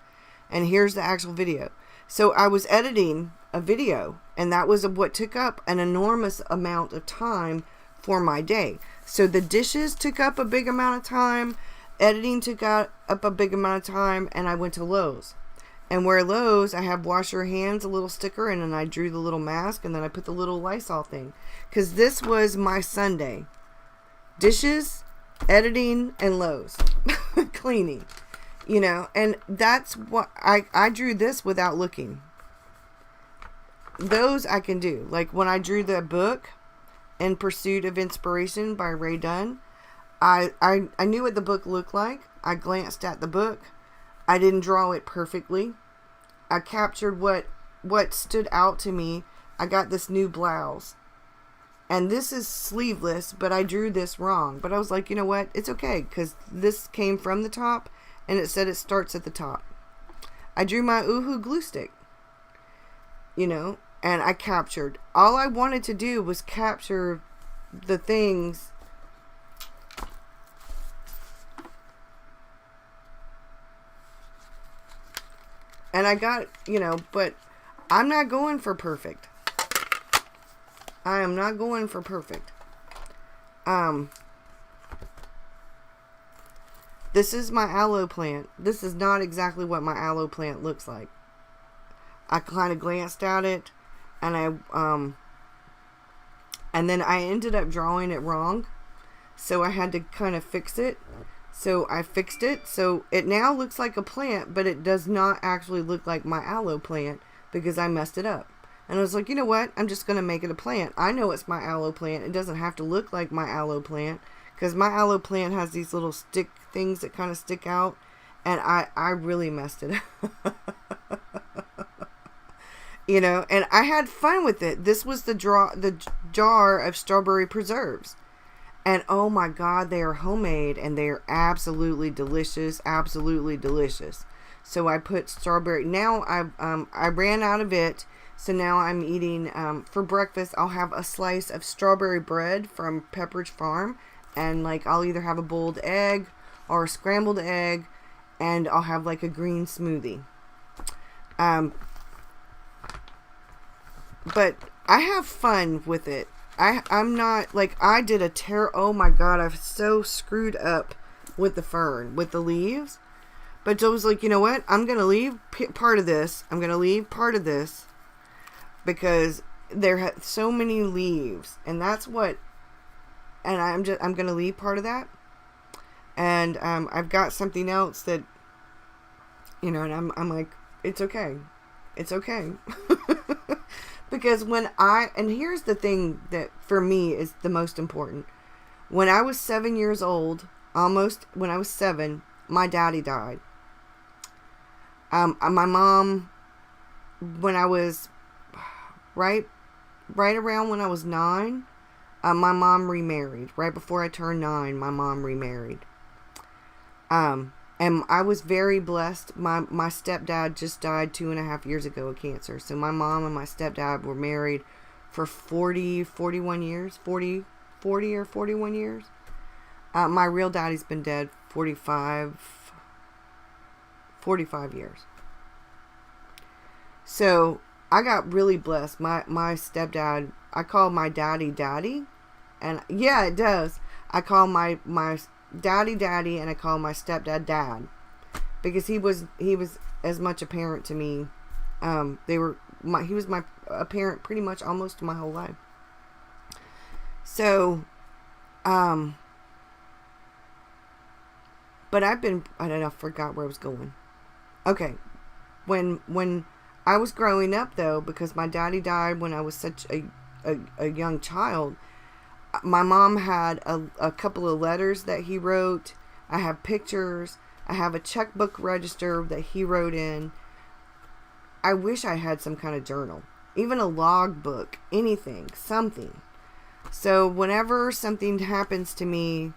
And here's the actual video. So I was editing a video, and that was what took up an enormous amount of time for my day. So the dishes took up a big amount of time. Editing took up a big amount of time, and I went to Lowe's. And where Lowe's, I have wash your hands, a little sticker, and then I drew the little mask, and then I put the little Lysol thing. Because this was my Sunday. Dishes, editing, and Lowe's. Cleaning. You know, and that's what, I drew this without looking. Those I can do. Like when I drew the book, In Pursuit of Inspiration by Ray Dunn, I knew what the book looked like. I glanced at the book. I didn't draw it perfectly. I captured what stood out to me. I got this new blouse. And this is sleeveless, but I drew this wrong. But I was like, you know what? It's okay, because this came from the top, and it said it starts at the top. I drew my Oohoo glue stick. You know, and I captured. All I wanted to do was capture the things. And I got, you know, but I'm not going for perfect. I am not going for perfect. This is my aloe plant. This is not exactly what my aloe plant looks like. I kind of glanced at it, and and then I ended up drawing it wrong. So I had to kind of fix it. So I fixed it. So it now looks like a plant, but it does not actually look like my aloe plant because I messed it up. And I was like, you know what? I'm just going to make it a plant. I know it's my aloe plant. It doesn't have to look like my aloe plant because my aloe plant has these little stick things that kind of stick out. And I really messed it up. You know, and I had fun with it. This was the jar of strawberry preserves. And oh my God, they are homemade and they are absolutely delicious. Absolutely delicious. So I put strawberry. Now I ran out of it. So now I'm eating, for breakfast, I'll have a slice of strawberry bread from Pepperidge Farm. And like, I'll either have a boiled egg or a scrambled egg. And I'll have like a green smoothie. But I have fun with it. I'm not, like, I did a oh my God, I've so screwed up with the fern, with the leaves. But I was like, you know what? I'm going to leave part of this. I'm going to leave part of this. Because there have so many leaves. And that's what, and I'm going to leave part of that. And I've got something else that, you know, and I'm like, it's okay. It's okay. Because and here's the thing that for me is the most important. When I was 7 years old, when I was 7, my daddy died. My mom, when I was right around when I was 9, my mom remarried. Right before I turned 9, my mom remarried. And I was very blessed. My stepdad just died 2.5 years ago of cancer. So my mom and my stepdad were married for 41 years. 40 or 41 years. My real daddy's been dead 45 years. So I got really blessed. My stepdad, I call my daddy. And yeah, it does. I call my daddy and I call my stepdad dad because he was as much a parent to me. He was a parent pretty much almost my whole life. So but I forgot where I was going. Okay. When I was growing up though, because my daddy died when I was such a young child, my mom had a couple of letters that he wrote. I have pictures. I have a checkbook register that he wrote in. I wish I had some kind of journal. Even a log book. Anything. Something. So whenever something happens to me,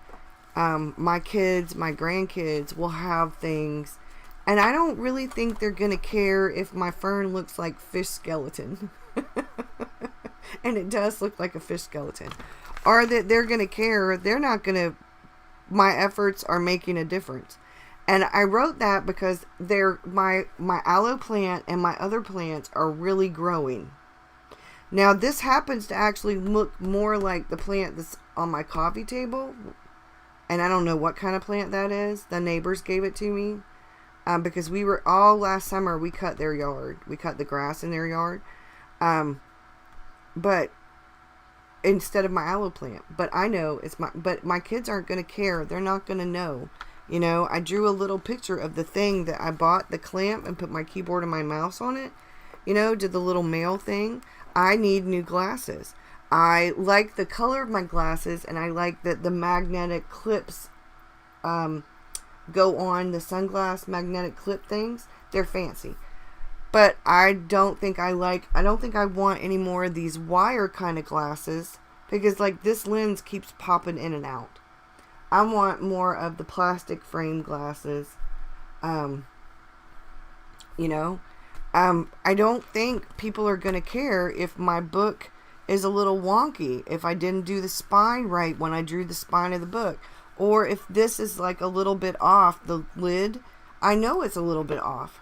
my kids, my grandkids will have things. And I don't really think they're going to care if my fern looks like fish skeleton. And it does look like a fish skeleton. Or that they're going to care. They're not going to. My efforts are making a difference. And I wrote that because my aloe plant and my other plants are really growing. Now this happens to actually look more like the plant that's on my coffee table. And I don't know what kind of plant that is. The neighbors gave it to me. Because we were all last summer, we cut their yard. We cut the grass in their yard. But instead of my aloe plant. But I know but my kids aren't going to care. They're not going to know. You know, I drew a little picture of the thing that I bought, the clamp, and put my keyboard and my mouse on it. You know, did the little mail thing. I need new glasses. I like the color of my glasses, and I like that the magnetic clips go on the sunglass magnetic clip things. They're fancy. But I don't think I want any more of these wire kind of glasses, because like this lens keeps popping in and out. I want more of the plastic frame glasses. You know, I don't think people are going to care if my book is a little wonky, if I didn't do the spine right when I drew the spine of the book, or if this is like a little bit off the lid. I know it's a little bit off.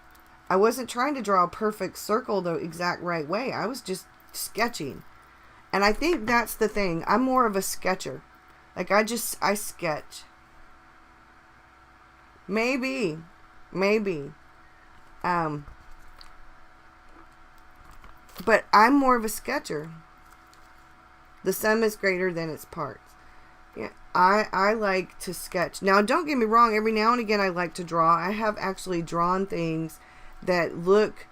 I wasn't trying to draw a perfect circle the exact right way. I was just sketching. And I think that's the thing. I'm more of a sketcher. Like I sketch. Maybe. But I'm more of a sketcher. The sum is greater than its parts. Yeah. I like to sketch. Now, don't get me wrong, every now and again I like to draw. I have actually drawn things that look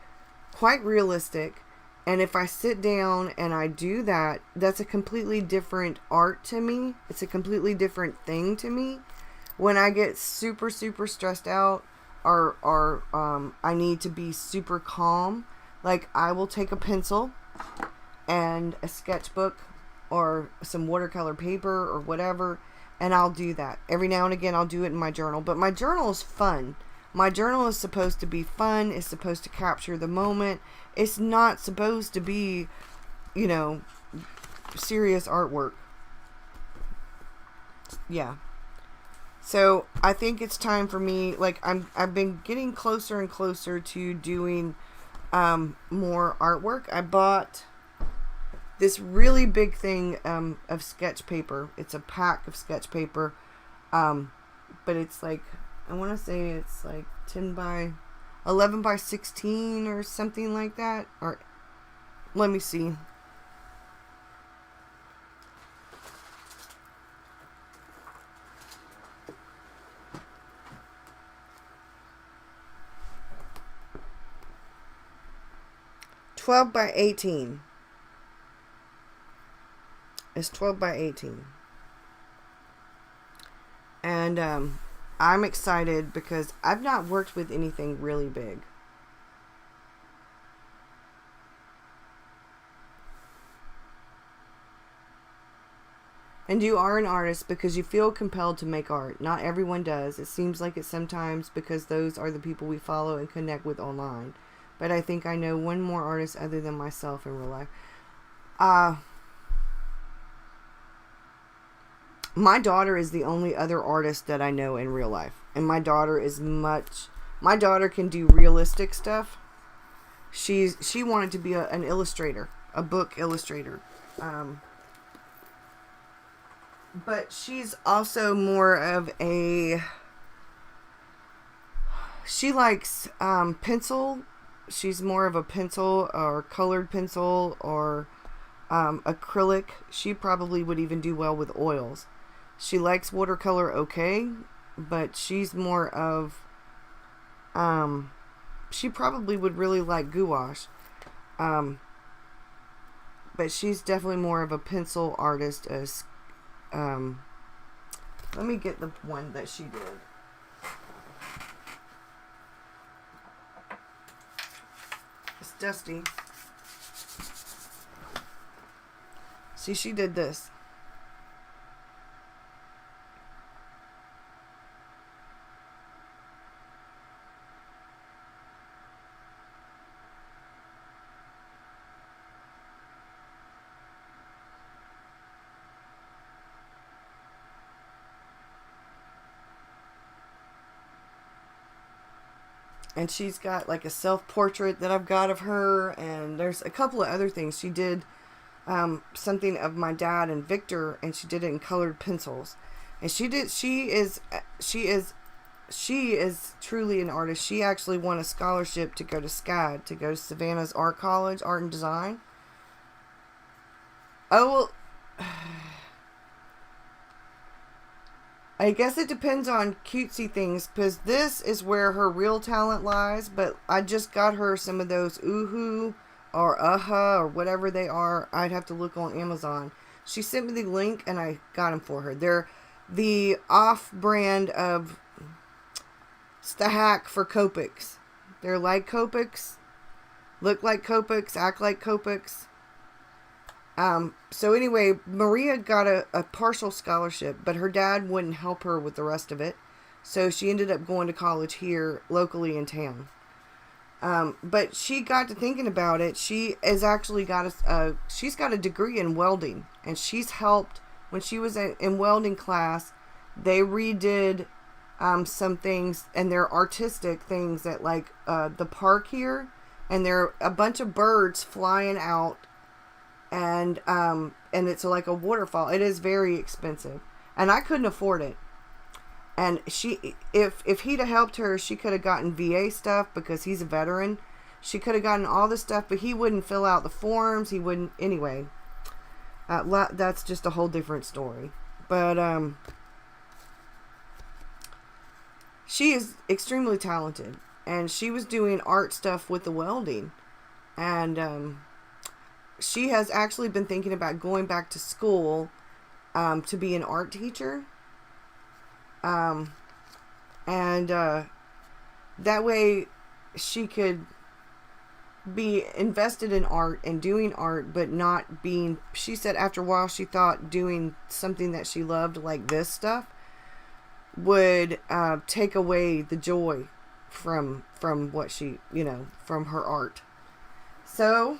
quite realistic, and if I sit down and I do that, that's a completely different art to me. It's a completely different thing to me. When I get super stressed out, or I need to be super calm, like I will take a pencil and a sketchbook or some watercolor paper or whatever, and I'll do that. Every now and again I'll do it in my journal, but my journal is fun. My journal is supposed to be fun. It's supposed to capture the moment. It's not supposed to be, you know, serious artwork. Yeah. So I think it's time for me, like I've been getting closer and closer to doing more artwork. I bought this really big thing of sketch paper. It's a pack of sketch paper, but it's like, I want to say it's like 11 by 16 or something like that. Or let me see. "12 by 18. It's 12 by 18. And I'm excited because I've not worked with anything really big. And you are an artist because you feel compelled to make art. Not everyone does. It seems like it sometimes because those are the people we follow and connect with online. But I think I know one more artist other than myself in real life. My daughter is the only other artist that I know in real life. And my daughter can do realistic stuff. She wanted to be an illustrator, a book illustrator. But she's also more of she likes pencil. She's more of a pencil or colored pencil or acrylic. She probably would even do well with oils. She likes watercolor okay, but she's more of she probably would really like gouache. But she's definitely more of a pencil artist as let me get the one that she did. It's dusty. See, she did this. And she's got like a self-portrait that I've got of her, and there's a couple of other things. She did something of my dad and Victor, and she did it in colored pencils. And she is truly an artist. She actually won a scholarship to go to SCAD, to go to Savannah's Art College, Art and Design. Oh, well, I guess it depends on cutesy things, because this is where her real talent lies, but I just got her some of those Oohoo or or whatever they are. I'd have to look on Amazon. She sent me the link and I got them for her. They're the off-brand of Stahack for Copics. They're like Copics, look like Copics, act like Copics. So anyway, Maria got a partial scholarship, but her dad wouldn't help her with the rest of it. So she ended up going to college here locally in town. But she got to thinking about it. She has actually got she's got a degree in welding, and she's helped when she was in welding class. They redid some things, and they're artistic things at like the park here, and there are a bunch of birds flying out, and it's like a waterfall. It is very expensive, and I couldn't afford it. And she, if he'd have helped her, she could have gotten VA stuff because he's a veteran. She could have gotten all this stuff, but he wouldn't fill out the forms. He wouldn't. Anyway, that's just a whole different story. But she is extremely talented, and she was doing art stuff with the welding, and she has actually been thinking about going back to school to be an art teacher, and that way she could be invested in art and doing art, but not being, she said after a while she thought doing something that she loved like this stuff would take away the joy from what she, you know, from her art. So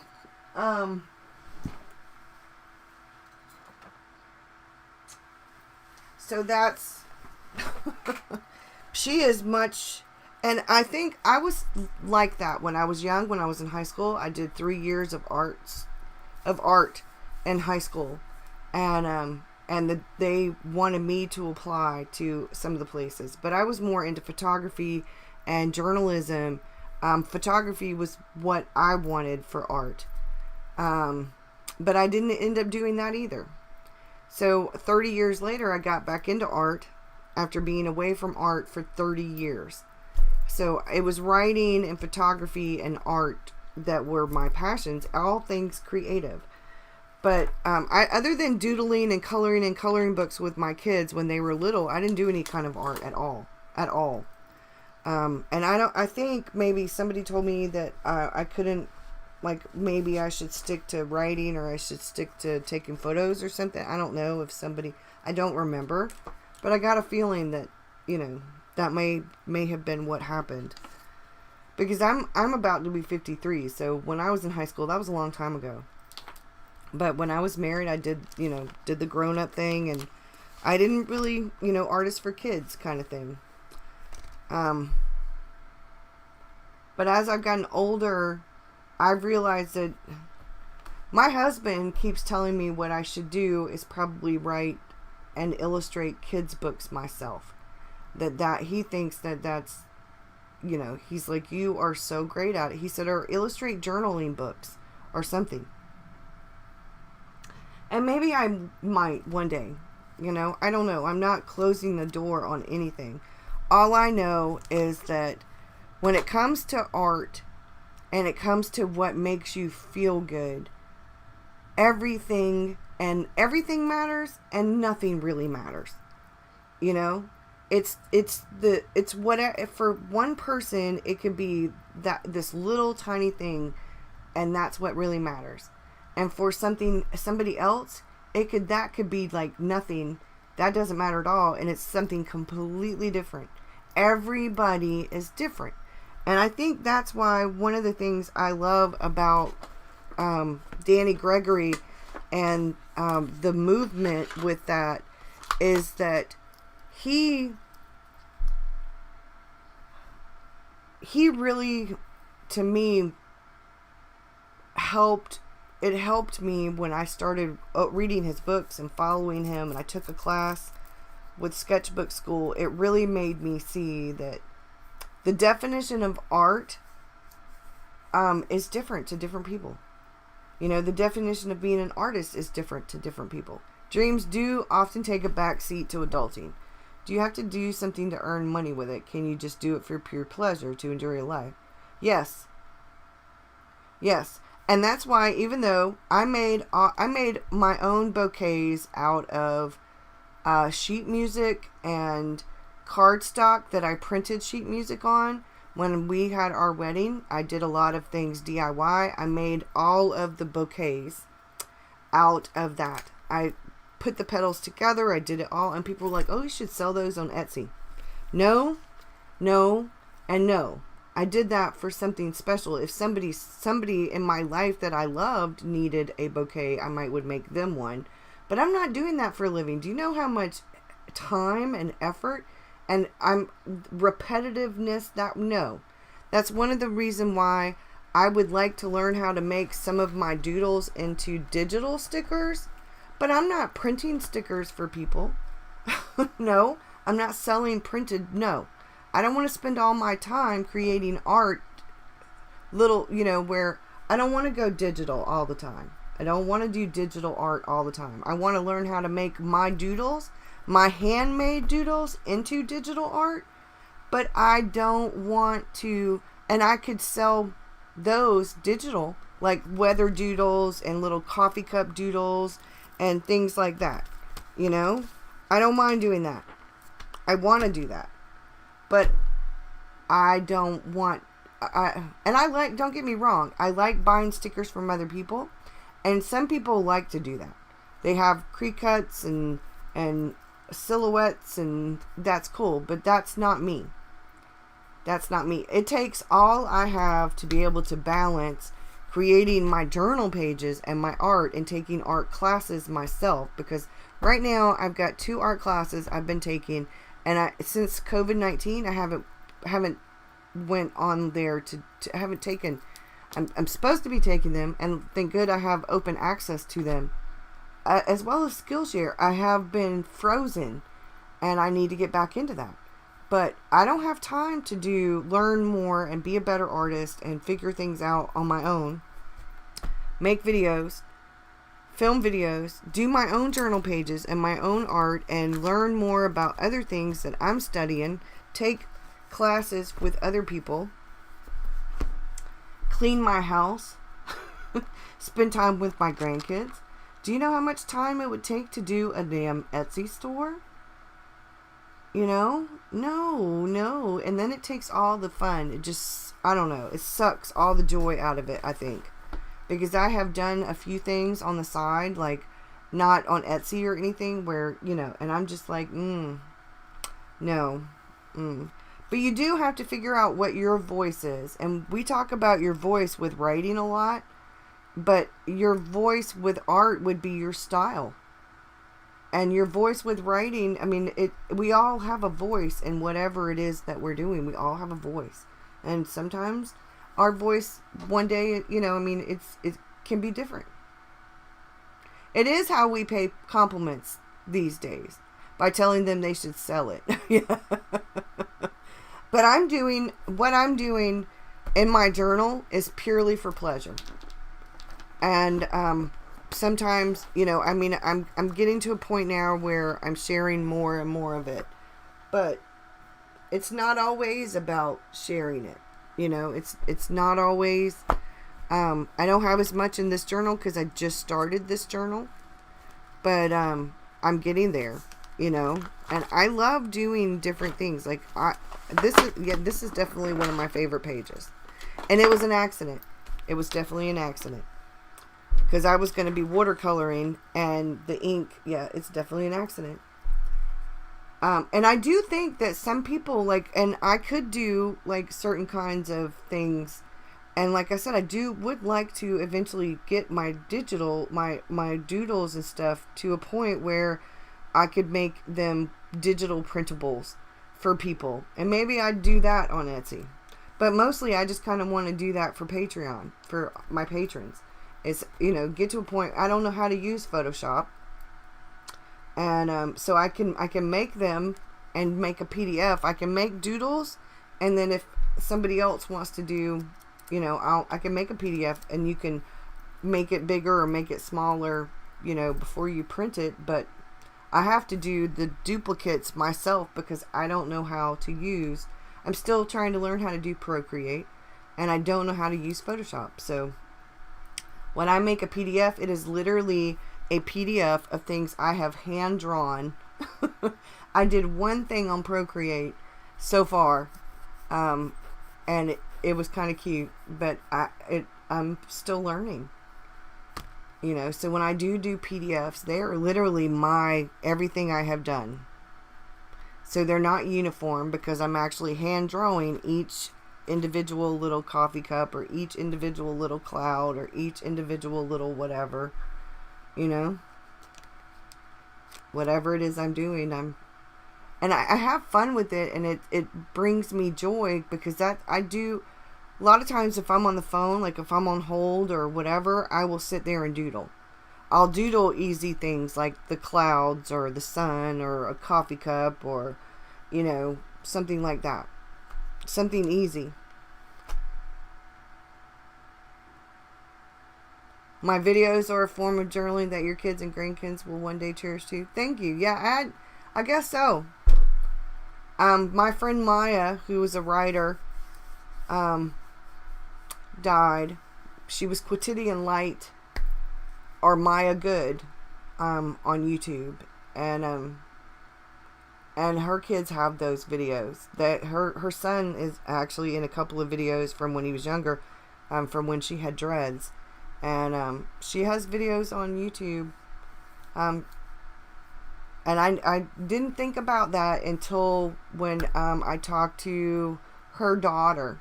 so that's she is much. And I think I was like that when I was young. When I was in high school, I did 3 years of art in high school, and they wanted me to apply to some of the places. But I was more into photography and journalism. Photography was what I wanted for art, but I didn't end up doing that either. So 30 years later, I got back into art after being away from art for 30 years. So it was writing and photography and art that were my passions, all things creative. But other than doodling and coloring books with my kids when they were little, I didn't do any kind of art at all. And I think maybe somebody told me that I couldn't, like maybe I should stick to writing or I should stick to taking photos or something. I don't know if somebody, I don't remember, but I got a feeling that, you know, that may have been what happened, because I'm about to be 53. So when I was in high school, that was a long time ago. But when I was married, I did the grown up thing, and I didn't really, artist for kids kind of thing. But as I've gotten older, I've realized that my husband keeps telling me what I should do is probably write and illustrate kids' books myself. That he thinks that's, he's like, you are so great at it. He said, or illustrate journaling books or something. And maybe I might one day, I don't know. I'm not closing the door on anything. All I know is that when it comes to art and it comes to what makes you feel good, everything matters and nothing really matters. It's what, for one person it could be this little tiny thing, and that's what really matters. And for somebody else, that could be like nothing. That doesn't matter at all, and it's something completely different. Everybody is different. And I think that's why one of the things I love about Danny Gregory and the movement with that is that he really, to me, helped me when I started reading his books and following him, and I took a class with Sketchbook School. It really made me see that the definition of art is different to different people. The definition of being an artist is different to different people. Dreams do often take a back seat to adulting. Do you have to do something to earn money with it? Can you just do it for pure pleasure to enjoy your life? Yes. And that's why, even though I made my own bouquets out of sheet music and cardstock that I printed sheet music on. When we had our wedding, I did a lot of things DIY. I made all of the bouquets out of that. I put the petals together. I did it all, and people were like, "Oh, you should sell those on Etsy." No, and no. I did that for something special. If somebody in my life that I loved needed a bouquet, I would make them one. But I'm not doing that for a living. Do you know how much time and effort and repetitiveness that's one of the reasons why I would like to learn how to make some of my doodles into digital stickers. But I'm not printing stickers for people. No, I'm not selling printed. No, I don't want to spend all my time creating art, where I don't want to go digital all the time. I don't want to do digital art all the time. I want to learn how to make my doodles, my handmade doodles, into digital art. But I don't want to, and I could sell those digital, like weather doodles and little coffee cup doodles and things like that. You know, I don't mind doing that. I want to do that. But I don't want, and I like, don't get me wrong, I like buying stickers from other people. And some people like to do that. They have crease cuts and silhouettes, and that's cool. But that's not me. That's not me. It takes all I have to be able to balance creating my journal pages and my art and taking art classes myself. Because right now I've got 2 art classes I've been taking, and since COVID-19 I haven't went on there to haven't taken. I'm supposed to be taking them, and thank good I have open access to them, as well as Skillshare. I have been frozen, and I need to get back into that. But I don't have time to learn more and be a better artist and figure things out on my own. Make videos, film videos, do my own journal pages and my own art, and learn more about other things that I'm studying, take classes with other people, clean my house, spend time with my grandkids. Do you know how much time it would take to do a damn Etsy store? You know? No. And then it takes all the fun. It just, I don't know. It sucks all the joy out of it, I think. Because I have done a few things on the side, like not on Etsy or anything, where, you know, and I'm just like, no. But you do have to figure out what your voice is. And we talk about your voice with writing a lot, but your voice with art would be your style. And your voice with writing, I mean, we all have a voice in whatever it is that we're doing. We all have a voice. And sometimes our voice one day, you know, I mean, it can be different. It is how we pay compliments these days, by telling them they should sell it. But what I'm doing in my journal is purely for pleasure. And sometimes, you know, I mean, I'm getting to a point now where I'm sharing more and more of it. But it's not always about sharing it. You know, it's not always, I don't have as much in this journal because I just started this journal. But I'm getting there, you know, and I love doing different things. Like this is definitely one of my favorite pages, and it was an accident. It was definitely an accident because I was going to be watercoloring, and the ink, yeah, it's definitely an accident. And I do think that some people like, and I could do like certain kinds of things. And like I said, would like to eventually get my digital, my doodles and stuff to a point where I could make them digital printables for people. And maybe I'd do that on Etsy. But mostly I just kind of want to do that for Patreon, for my patrons. It's, you know, get to a point, I don't know how to use Photoshop. And so I can make them and make a PDF. I can make doodles, and then if somebody else wants to do, you know, I can make a PDF, and you can make it bigger or make it smaller, you know, before you print it. But I have to do the duplicates myself because I don't know how to use. I'm still trying to learn how to do Procreate, and I don't know how to use Photoshop. So when I make a PDF, it is literally a PDF of things I have hand drawn. I did one thing on Procreate so far, and it was kind of cute, but I'm still learning, you know. So when I do PDFs, they are literally everything I have done. So they're not uniform because I'm actually hand drawing each individual little coffee cup, or each individual little cloud, or each individual little whatever, you know, whatever it is I'm doing. And I have fun with it, and it brings me joy because I do. A lot of times if I'm on the phone, like if I'm on hold or whatever, I will sit there and doodle. I'll doodle easy things like the clouds or the sun or a coffee cup or, you know, something like that. Something easy. My videos are a form of journaling that your kids and grandkids will one day cherish too. Thank you. Yeah, I guess so. My friend Maya, who was a writer, died. She was Quotidian Light, or Maya Good, on YouTube, and her kids have those videos. That her son is actually in a couple of videos from when he was younger, from when she had dreads, and she has videos on YouTube. And I didn't think about that until when I talked to her daughter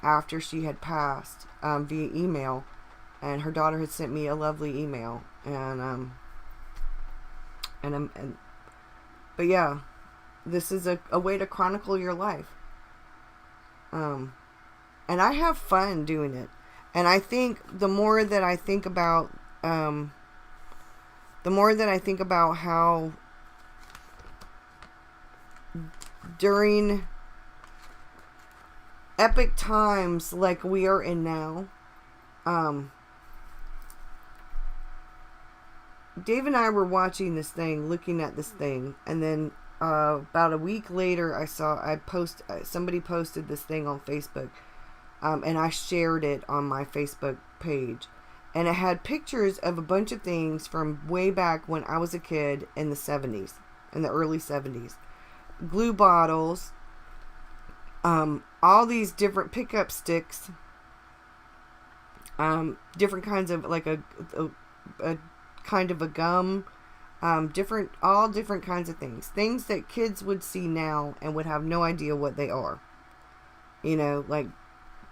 after she had passed, via email, and her daughter had sent me a lovely email, but yeah, this is a way to chronicle your life, and I have fun doing it, and I think the more that I think about how during epic times like we are in now, Dave and I were watching this thing, looking at this thing, and then about a week later somebody posted this thing on Facebook, and I shared it on my Facebook page, and it had pictures of a bunch of things from way back when I was a kid in the 70s, in the early 70s. Glue bottles, all these different pickup sticks, different kinds of, like a kind of a gum, all different kinds of things that kids would see now and would have no idea what they are, like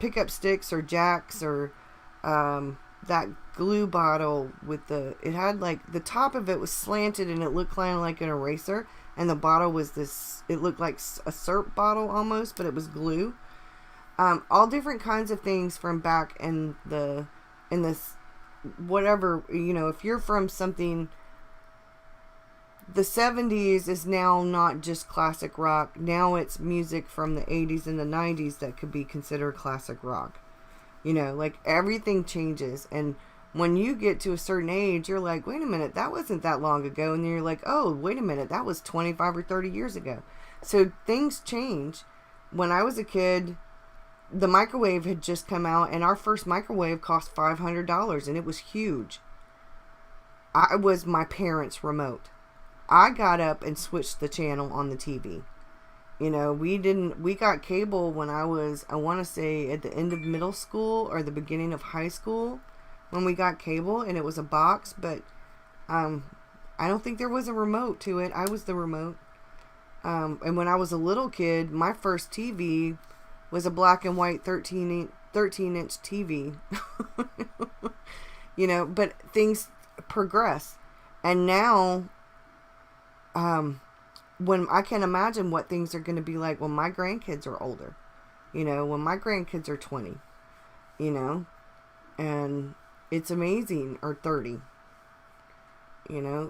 pickup sticks or jacks, or that glue bottle with it had, like, the top of it was slanted and it looked kind of like an eraser, and the bottle was it looked like a syrup bottle almost, but it was glue. All different kinds of things from back in this, whatever, if you're from something, the 70s is now not just classic rock. Now it's music from the 80s and the 90s that could be considered classic rock. Like, everything changes, and when you get to a certain age, you're like, wait a minute, that wasn't that long ago. And then you're like, oh, wait a minute, that was 25 or 30 years ago. So things change. When I was a kid, the microwave had just come out, and our first microwave cost $500, and it was huge. I was my parents' remote. I got up and switched the channel on the TV. We got cable when I want to say at the end of middle school or the beginning of high school, when we got cable, and it was a box, but I don't think there was a remote to it. I was the remote. And when I was a little kid, my first TV was a black and white 13-inch TV. But things progress. And now, when I can imagine what things are going to be like when my grandkids are older, when my grandkids are 20, and it's amazing, or 30,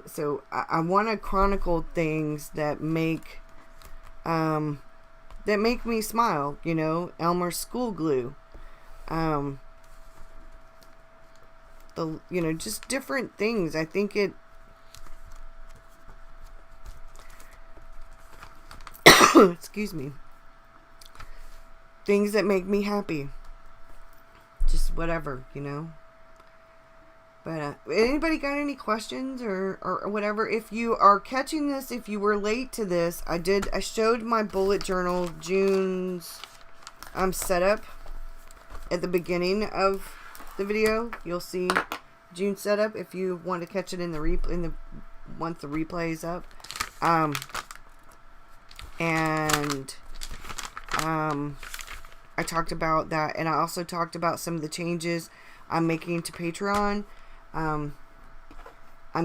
so I want to chronicle things that make me smile, Elmer's school glue, just different things. I think excuse me, things that make me happy, just whatever, but anybody got any questions or whatever? If you are catching this, if you were late to this, I showed my bullet journal June's setup at the beginning of the video. You'll see June's setup if you want to catch it once the replay is up. I talked about that, and I also talked about some of the changes I'm making to Patreon. I'm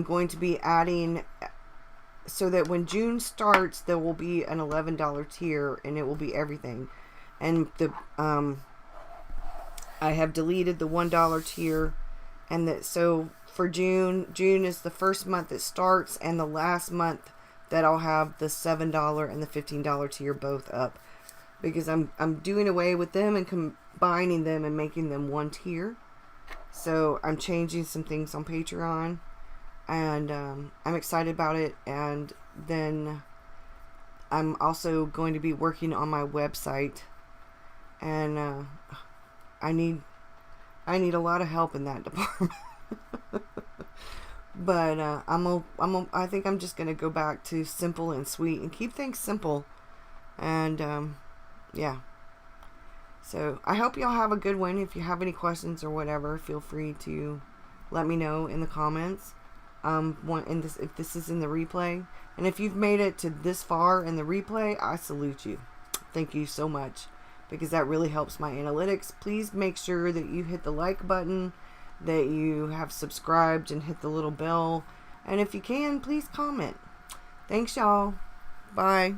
going to be adding, so that when June starts, there will be an $11 tier, and it will be everything. And I have deleted the $1 tier, and so for June is the first month it starts, and the last month that I'll have the $7 and the $15 tier both up, because I'm doing away with them and combining them and making them one tier. So I'm changing some things on Patreon, and I'm excited about it. And then I'm also going to be working on my website, and I need a lot of help in that department. But I think I'm just gonna go back to simple and sweet and keep things simple. And yeah. So I hope y'all have a good one. If you have any questions or whatever, feel free to let me know in the comments. If this is in the replay, and if you've made it to this far in the replay, I salute you. Thank you so much, because that really helps my analytics. Please make sure that you hit the like button, that you have subscribed, and hit the little bell. And if you can, please comment. Thanks, y'all. Bye.